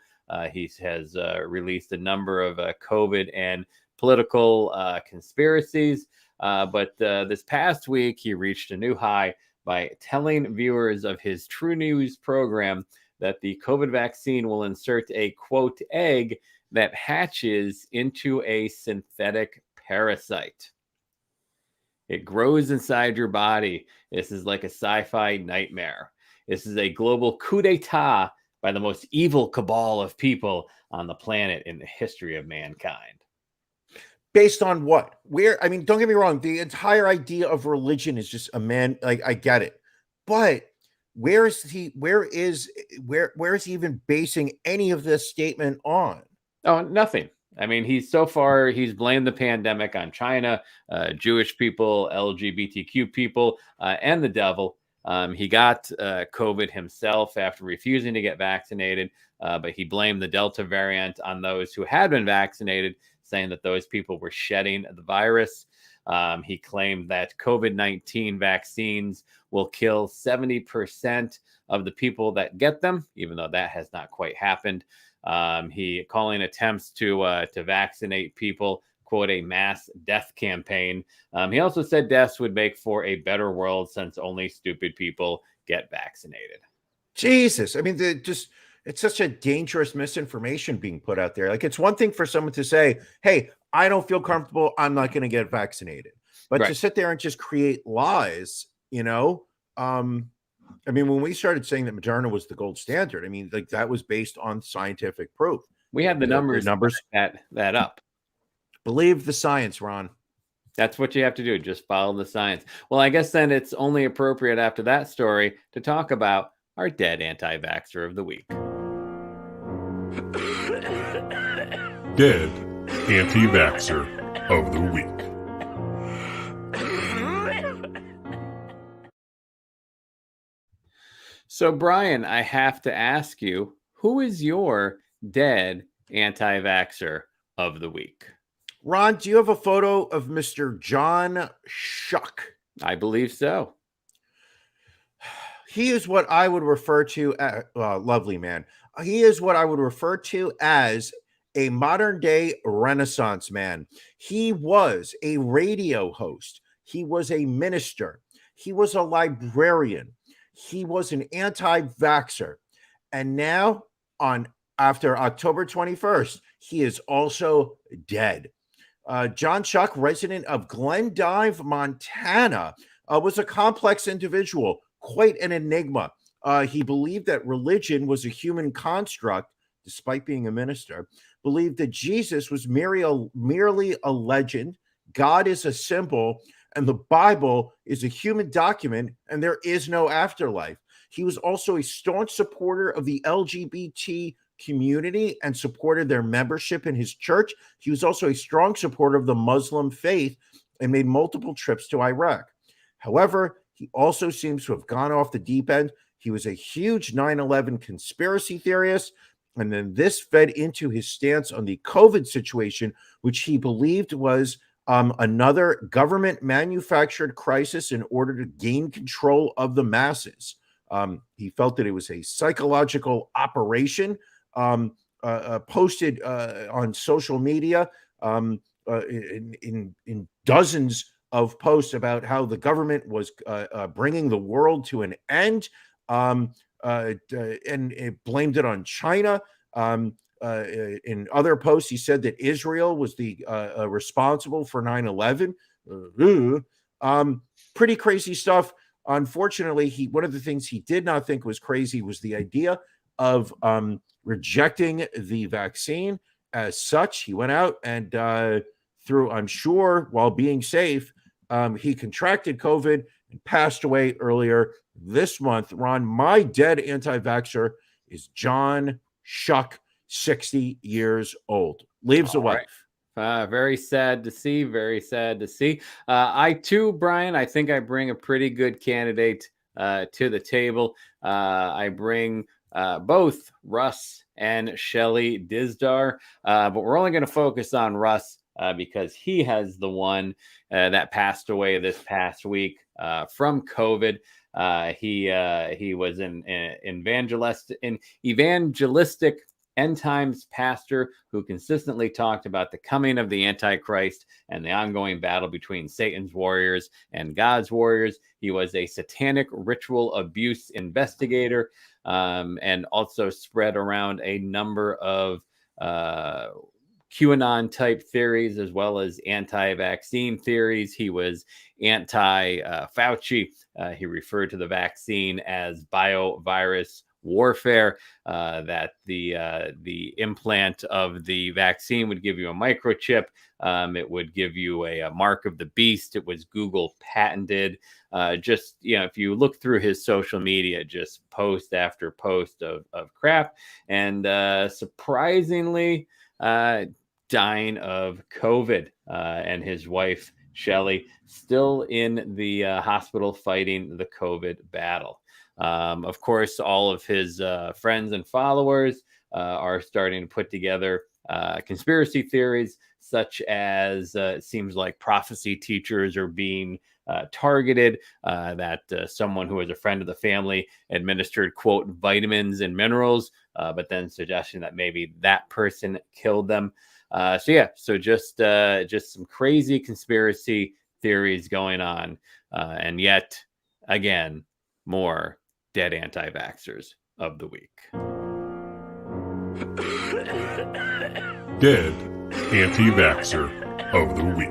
He has released a number of COVID and political conspiracies. But this past week, he reached a new high by telling viewers of his True News program that the COVID vaccine will insert a, quote, egg that hatches into a synthetic parasite. It grows inside your body. This is like a sci-fi nightmare. This is a global coup d'etat by the most evil cabal of people on the planet in the history of mankind. Based on what? Where? I mean, don't get me wrong. The entire idea of religion is just a man. Like, I get it, but where is he even basing any of this statement on? Oh, nothing. I mean, he's blamed the pandemic on China, Jewish people, LGBTQ people, and the devil. He got COVID himself after refusing to get vaccinated, but he blamed the Delta variant on those who had been vaccinated, saying that those people were shedding the virus. He claimed that COVID-19 vaccines will kill 70% of the people that get them, even though that has not quite happened. He calling attempts to vaccinate people, quote, a mass death campaign. He also said deaths would make for a better world since only stupid people get vaccinated. Jesus. I mean, it's such a dangerous misinformation being put out there. Like, it's one thing for someone to say, hey, I don't feel comfortable, I'm not going to get vaccinated. But Right. to sit there and just create lies, I mean, when we started saying that Moderna was the gold standard, I mean, like, that was based on scientific proof. We have the numbers that up. Believe the science, Ron. That's what you have to do. Just follow the science. Well, I guess then it's only appropriate after that story to talk about our dead anti-vaxxer of the week. Dead Anti-Vaxxer of the Week. So, Brian, I have to ask you, who is your dead anti-vaxxer of the week? Ron, do you have a photo of Mr. John Schuck? I believe so. He is what I would refer to as lovely man. He is what I would refer to as a modern day Renaissance man. He was a radio host. He was a minister. He was a librarian. He was an anti-vaxxer. And now, after October 21st, he is also dead. John Schuck, resident of Glendive, Montana, was a complex individual, quite an enigma. He believed that religion was a human construct, despite being a minister, believed that Jesus was merely a legend, God is a symbol, and the Bible is a human document, and there is no afterlife. He was also a staunch supporter of the LGBT community and supported their membership in his church. He was also a strong supporter of the Muslim faith and made multiple trips to Iraq. However, he also seems to have gone off the deep end. He was a huge 9/11 conspiracy theorist, and then this fed into his stance on the COVID situation, which he believed was another government manufactured crisis in order to gain control of the masses. He felt that it was a psychological operation, posted on social media in dozens of posts about how the government was bringing the world to an end, and it blamed it on China. In other posts, he said that Israel was the responsible for 9/11. Pretty crazy stuff. Unfortunately, one of the things he did not think was crazy was the idea of rejecting the vaccine as such. He went out and I'm sure, while being safe, he contracted COVID and passed away earlier this month. Ron, my dead anti-vaxxer is John Schuck, 60 years old. Leaves a wife. Very sad to see. Very sad to see. I too, Brian, I think I bring a pretty good candidate to the table. I bring both Russ and Shelley Dizdar, but we're only going to focus on Russ because he has the one that passed away this past week from COVID. He was an evangelistic end times pastor who consistently talked about the coming of the Antichrist and the ongoing battle between Satan's warriors and God's warriors. He was a satanic ritual abuse investigator, and also spread around a number of QAnon type theories as well as anti-vaccine theories. He was anti-Fauci. He referred to the vaccine as biovirus warfare, that the implant of the vaccine would give you a microchip. It would give you a mark of the beast. It was Google patented. Just, if you look through his social media, just post after post of crap. And surprisingly, dying of COVID, and his wife, Shelley, still in the hospital fighting the COVID battle. Of course, all of his friends and followers are starting to put together conspiracy theories, such as it seems like prophecy teachers are being targeted, that someone who was a friend of the family administered, quote, vitamins and minerals, but then suggesting that maybe that person killed them. So just some crazy conspiracy theories going on. And yet, again, more dead anti-vaxxers of the week. Dead Anti-Vaxxer of the Week.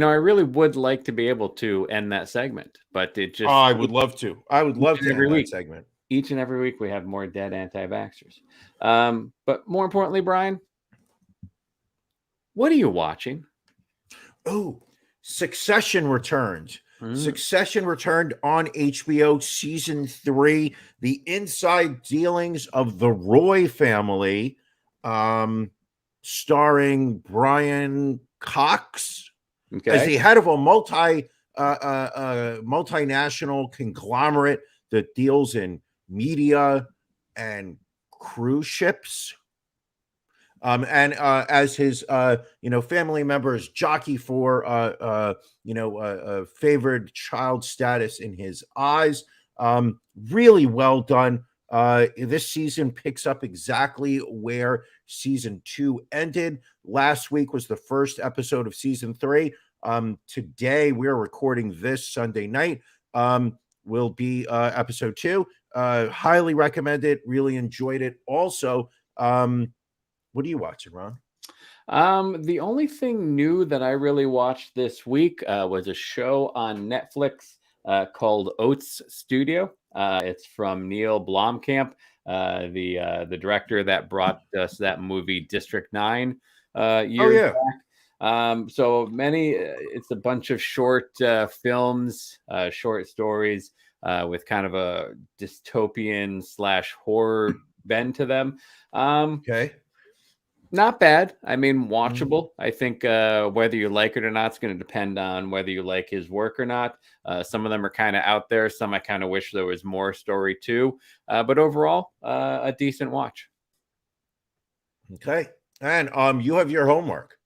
I really would like to be able to end that segment, but it just... I would love to. I would love to every end week. that segment. Each and every week we have more dead anti-vaxxers. But more importantly, Brian, what are you watching? Oh, Succession returned. Succession returned on HBO season 3. The inside dealings of the Roy family, starring Brian Cox as the head of a multinational conglomerate that deals in media and cruise ships. And as his family members jockey for favored child status in his eyes. Really well done. This season picks up exactly where season 2 ended. Last week was the first episode of season 3. Today we're recording this Sunday night. Will be episode 2. Highly recommend it. Really enjoyed it. Also, what are you watching, Ron? The only thing new that I really watched this week was a show on Netflix called Oats Studio. It's from Neil Blomkamp, the director that brought us that movie District 9 years back. So many, it's a bunch of short films, short stories with kind of a dystopian / horror bend to them. Not bad. I mean, watchable. I think whether you like it or not, it's going to depend on whether you like his work or not. Some of them are kind of out there. Some I kind of wish there was more story too. But overall, a decent watch. Okay. And you have your homework.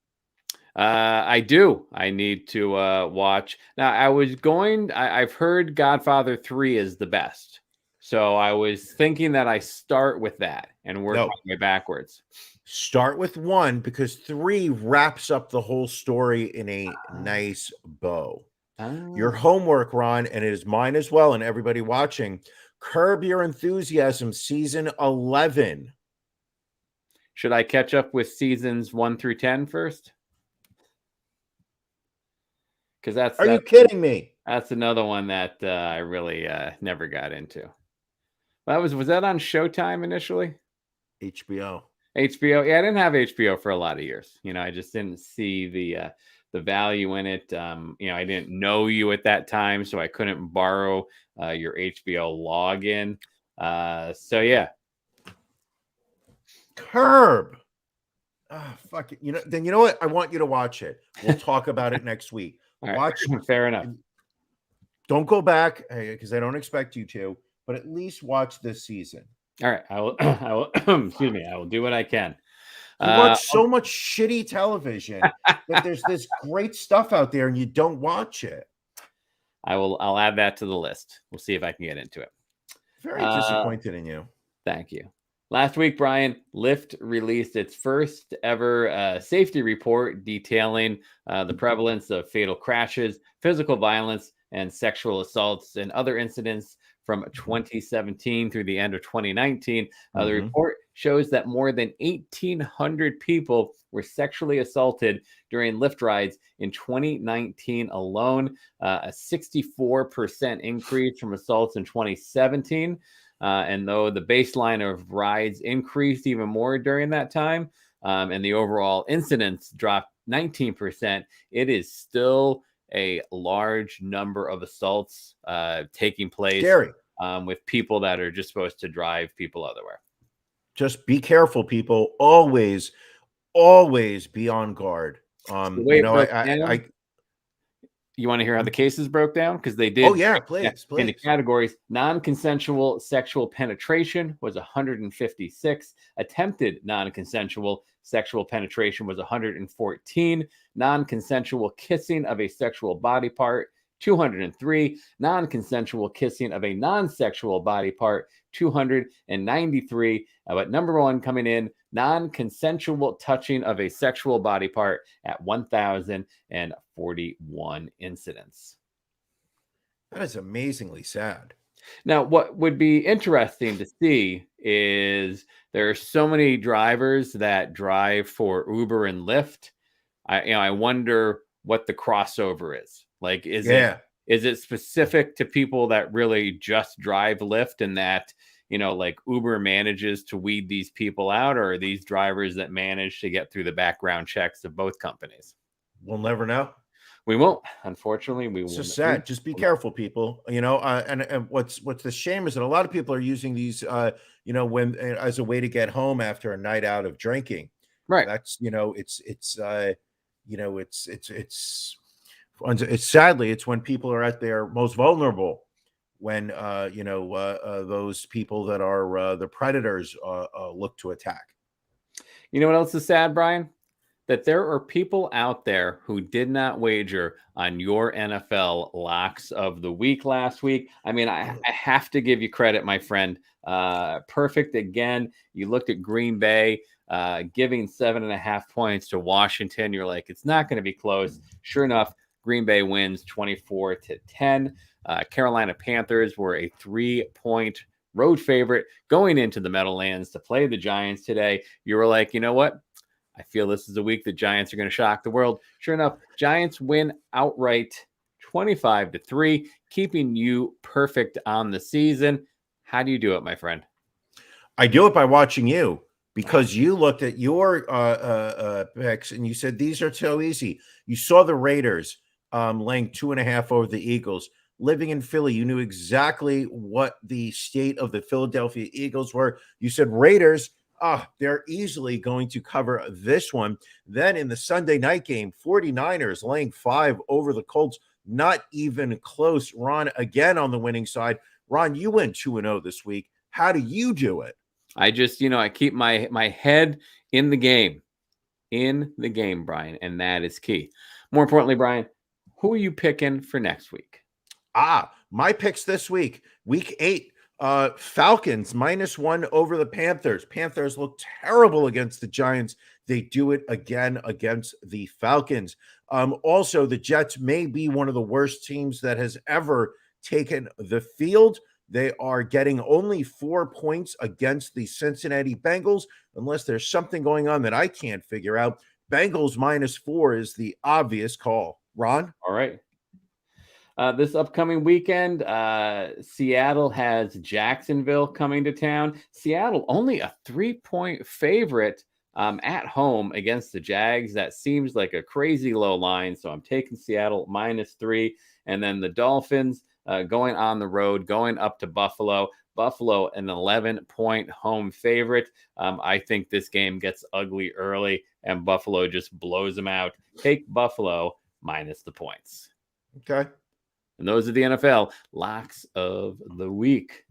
I do. I need to watch. Now, I've heard Godfather 3 is the best. So I was thinking that I start with that and work my way backwards. Start with 1 because 3 wraps up the whole story in a nice bow. Your homework, Ron, and it is mine as well, and everybody watching, Curb Your Enthusiasm season 11. Should I catch up with seasons 1 through 10 first? Because Are you kidding me? That's another one that I really never got into. Was that on Showtime initially? HBO. Yeah, I didn't have HBO for a lot of years. I just didn't see the value in it. I didn't know you at that time, so I couldn't borrow your HBO login. So yeah. Curb. Fuck it. Then you know what? I want you to watch it. We'll talk about it next week. Watch. Fair enough. Don't go back because I don't expect you to, but at least watch this season. All right, I will. Excuse me. I will do what I can. You watch so much shitty television that there's this great stuff out there, and you don't watch it. I'll add that to the list. We'll see if I can get into it. Very disappointed in you. Thank you. Last week, Brian, Lyft released its first ever safety report detailing the prevalence of fatal crashes, physical violence, and sexual assaults and other incidents from 2017 through the end of 2019. The report shows that more than 1,800 people were sexually assaulted during Lyft rides in 2019 alone, a 64% increase from assaults in 2017. And though the baseline of rides increased even more during that time, and the overall incidence dropped 19%, it is still a large number of assaults taking place. Scary. With people that are just supposed to drive people otherwhere. Just be careful, people. Always be on guard. You want to hear how the cases broke down? Because they did. Oh, yeah, please. In the categories, non-consensual sexual penetration was 156. Attempted non-consensual sexual penetration was 114. Non-consensual kissing of a sexual body part, 203. Non-consensual kissing of a non-sexual body part, 293. But number one coming in, non-consensual touching of a sexual body part at 1,041 incidents. That is amazingly sad. Now, what would be interesting to see is there are so many drivers that drive for Uber and Lyft. I wonder what the crossover is. Like, is it specific to people that really just drive Lyft and that, like Uber manages to weed these people out, or are these drivers that manage to get through the background checks of both companies? We'll never know. We won't. Unfortunately, we It's won't. just sad. Just be careful, people. And what's the shame is that a lot of people are using these, when as a way to get home after a night out of drinking. Right. That's it's sadly it's when people are at their most vulnerable, when those people that are the predators look to attack. You know what else is sad, Brian? That there are people out there who did not wager on your NFL locks of the week last week. I mean, I have to give you credit, my friend. Perfect again. You looked at Green Bay giving 7.5 points to Washington. You're like, it's not going to be close. Sure enough, Green Bay wins 24-10. Carolina Panthers were a 3-point road favorite going into the Meadowlands to play the Giants today. You were like, you know what? I feel this is a week the Giants are going to shock the world. Sure enough, Giants win outright 25-3, keeping you perfect on the season. How do you do it, my friend? I do it by watching you, because you looked at your picks and you said these are so easy. You saw the Raiders laying 2.5 over the Eagles. Living in Philly, you knew exactly what the state of the Philadelphia Eagles were. You said Raiders, they're easily going to cover this one. Then in the Sunday night game, 49ers laying 5 over the Colts. Not even close. Ron, again on the winning side. Ron, you went 2-0 this week. How do you do it? I just, I keep my head in the game, Brian, and that is key. More importantly, Brian, who are you picking for next week? My picks this week, week 8, Falcons -1 over the Panthers. Panthers look terrible against the Giants. They do it again against the Falcons. Also, the Jets may be one of the worst teams that has ever taken the field. They are getting only 4 points against the Cincinnati Bengals, unless there's something going on that I can't figure out. Bengals -4 is the obvious call. Ron? All right. This upcoming weekend, Seattle has Jacksonville coming to town. Seattle only a 3-point favorite at home against the Jags. That seems like a crazy low line, so I'm taking Seattle -3. And then the Dolphins going on the road, going up to Buffalo. Buffalo, an 11-point home favorite. I think this game gets ugly early, and Buffalo just blows them out. Take Buffalo minus the points. Okay. And those are the NFL locks of the week.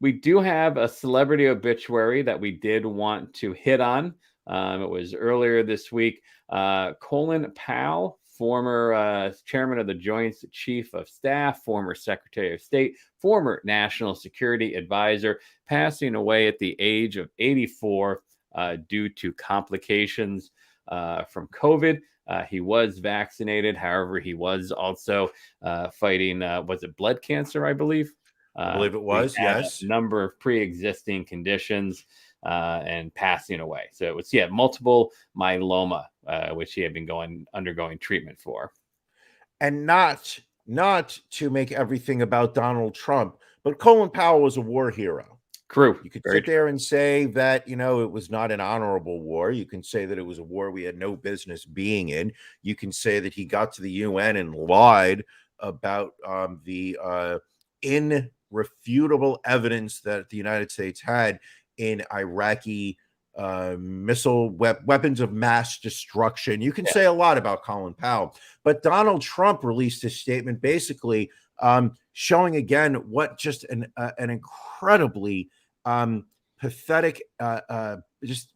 We do have a celebrity obituary that we did want to hit on. It was earlier this week. Colin Powell, former chairman of the Joint Chief of Staff, former Secretary of State, former National Security Advisor, passing away at the age of 84 due to complications from COVID. He was vaccinated. However, he was also fighting, was it blood cancer, I believe? I believe it was, yes. A number of pre-existing conditions and passing away. So it was, multiple myeloma, which he had been undergoing treatment for. And not to make everything about Donald Trump, but Colin Powell was a war hero. True. You could sit there and say that, it was not an honorable war. You can say that it was a war we had no business being in. You can say that he got to the UN and lied about the irrefutable evidence that the United States had in Iraqi missile weapons of mass destruction. You can say a lot about Colin Powell, but Donald Trump released a statement basically showing again what just an incredibly pathetic just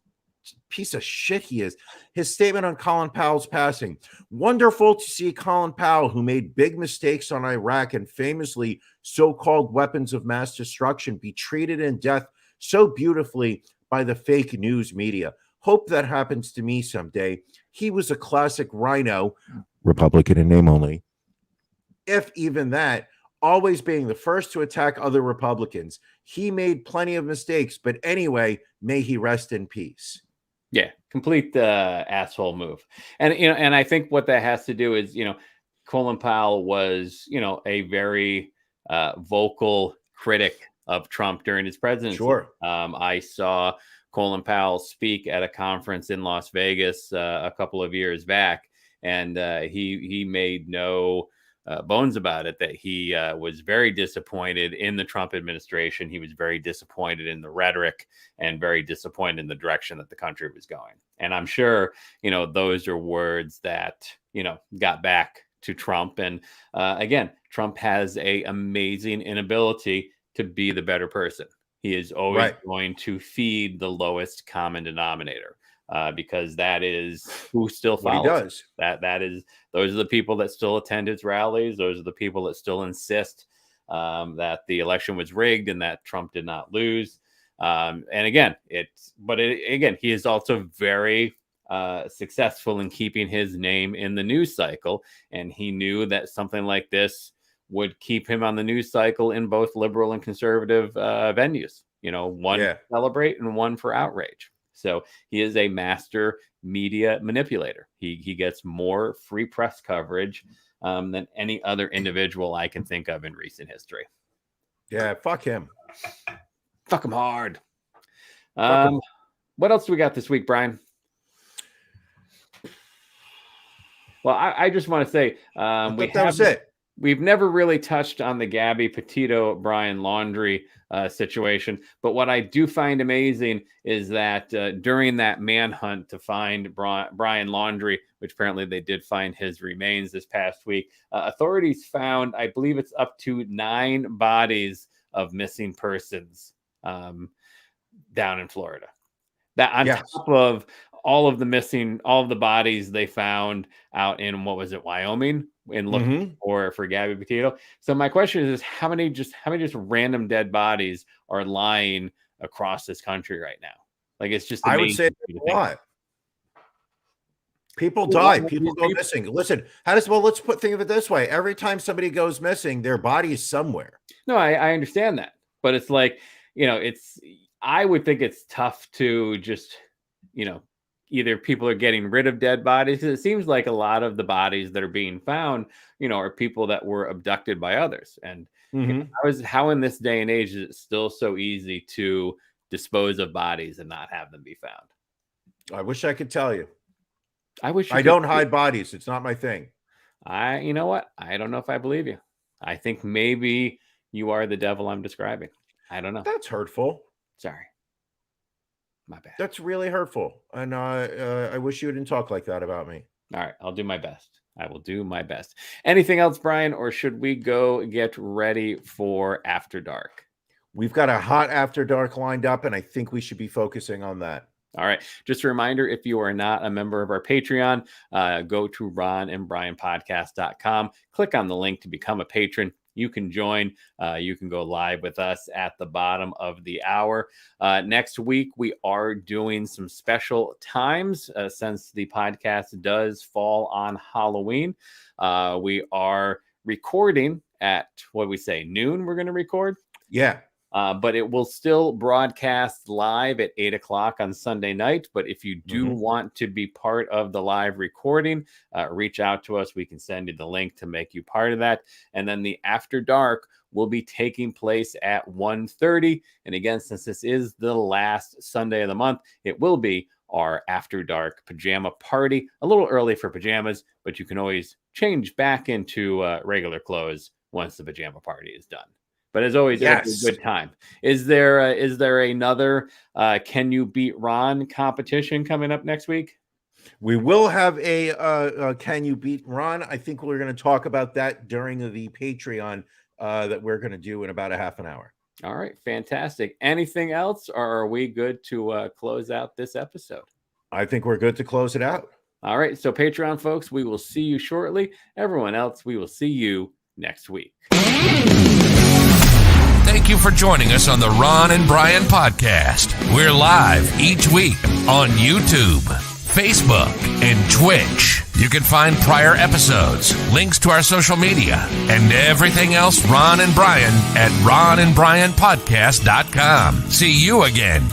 piece of shit he is. His statement on Colin Powell's passing: wonderful to see Colin Powell, who made big mistakes on Iraq and famously so-called weapons of mass destruction, be treated in death so beautifully by the fake news media. Hope that happens to me someday. He was a classic rhino, Republican in name only, if even that, always being the first to attack other Republicans. He made plenty of mistakes, but anyway, may he rest in peace. Yeah, complete asshole move. And and I think what that has to do is, Colin Powell was, a very vocal critic of Trump during his presidency. Sure. I saw Colin Powell speak at a conference in Las Vegas a couple of years back, and he made no bones about it that he was very disappointed in the Trump administration. He was very disappointed in the rhetoric and very disappointed in the direction that the country was going. And I'm sure, those are words that, got back to Trump. And again, Trump has an amazing inability to be the better person. He is always going to feed the lowest common denominator. Because that is who still follows. What he does. Those are the people that still attend his rallies. Those are the people that still insist that the election was rigged and that Trump did not lose. And again, he is also very successful in keeping his name in the news cycle. And he knew that something like this would keep him on the news cycle in both liberal and conservative venues. One to celebrate and one for outrage. So he is a master media manipulator. He gets more free press coverage than any other individual I can think of in recent history. Yeah, fuck him. Fuck him hard. What else do we got this week, Brian? Well, I just want to say we've never really touched on the Gabby Petito, Brian Laundrie situation. But what I do find amazing is that during that manhunt to find Brian Laundrie, which apparently they did find his remains this past week, authorities found, I believe it's up to 9 bodies of missing persons down in Florida. That on top of all of the bodies they found out in, what was it, Wyoming, in looking for Gabby Petito. So my question is how many just random dead bodies are lying across this country right now? Like, it's just, I would say a lot. People die. People go missing. Listen, let's think of it this way. Every time somebody goes missing, their body is somewhere. No, I understand that. But it's like, I would think it's tough to just, either people are getting rid of dead bodies. It seems like a lot of the bodies that are being found, are people that were abducted by others. And how in this day and age is it still so easy to dispose of bodies and not have them be found? I wish I could tell you. I don't hide bodies. It's not my thing. You know what? I don't know if I believe you. I think maybe you are the devil I'm describing. I don't know. That's hurtful. Sorry. My bad. That's really hurtful. And I wish you didn't talk like that about me. All right. I'll do my best. I will do my best. Anything else, Brian, or should we go get ready for After Dark? We've got a hot After Dark lined up, and I think we should be focusing on that. All right. Just a reminder, if you are not a member of our Patreon, go to ronandbrianpodcast.com. Click on the link to become a patron. You can join. You can go live with us at the bottom of the hour. Next week, we are doing some special times since the podcast does fall on Halloween. We are recording at, what do we say, noon we're going to record? Yeah. But it will still broadcast live at 8 o'clock on Sunday night. But if you do want to be part of the live recording, reach out to us. We can send you the link to make you part of that. And then the After Dark will be taking place at 1:30. And again, since this is the last Sunday of the month, it will be our After Dark pajama party. A little early for pajamas, but you can always change back into regular clothes once the pajama party is done. But as always, it's a good time. Is there another Can You Beat Ron competition coming up next week? We will have a Can You Beat Ron? I think we're going to talk about that during the Patreon that we're going to do in about a half an hour. All right, fantastic. Anything else, or are we good to close out this episode? I think we're good to close it out. All right, so Patreon folks, we will see you shortly. Everyone else, we will see you next week. Thank you for joining us on the Ron and Brian podcast. We're live each week on YouTube, Facebook, and Twitch. You can find prior episodes, links to our social media, and everything else Ron and Brian at ronandbrianpodcast.com. See you again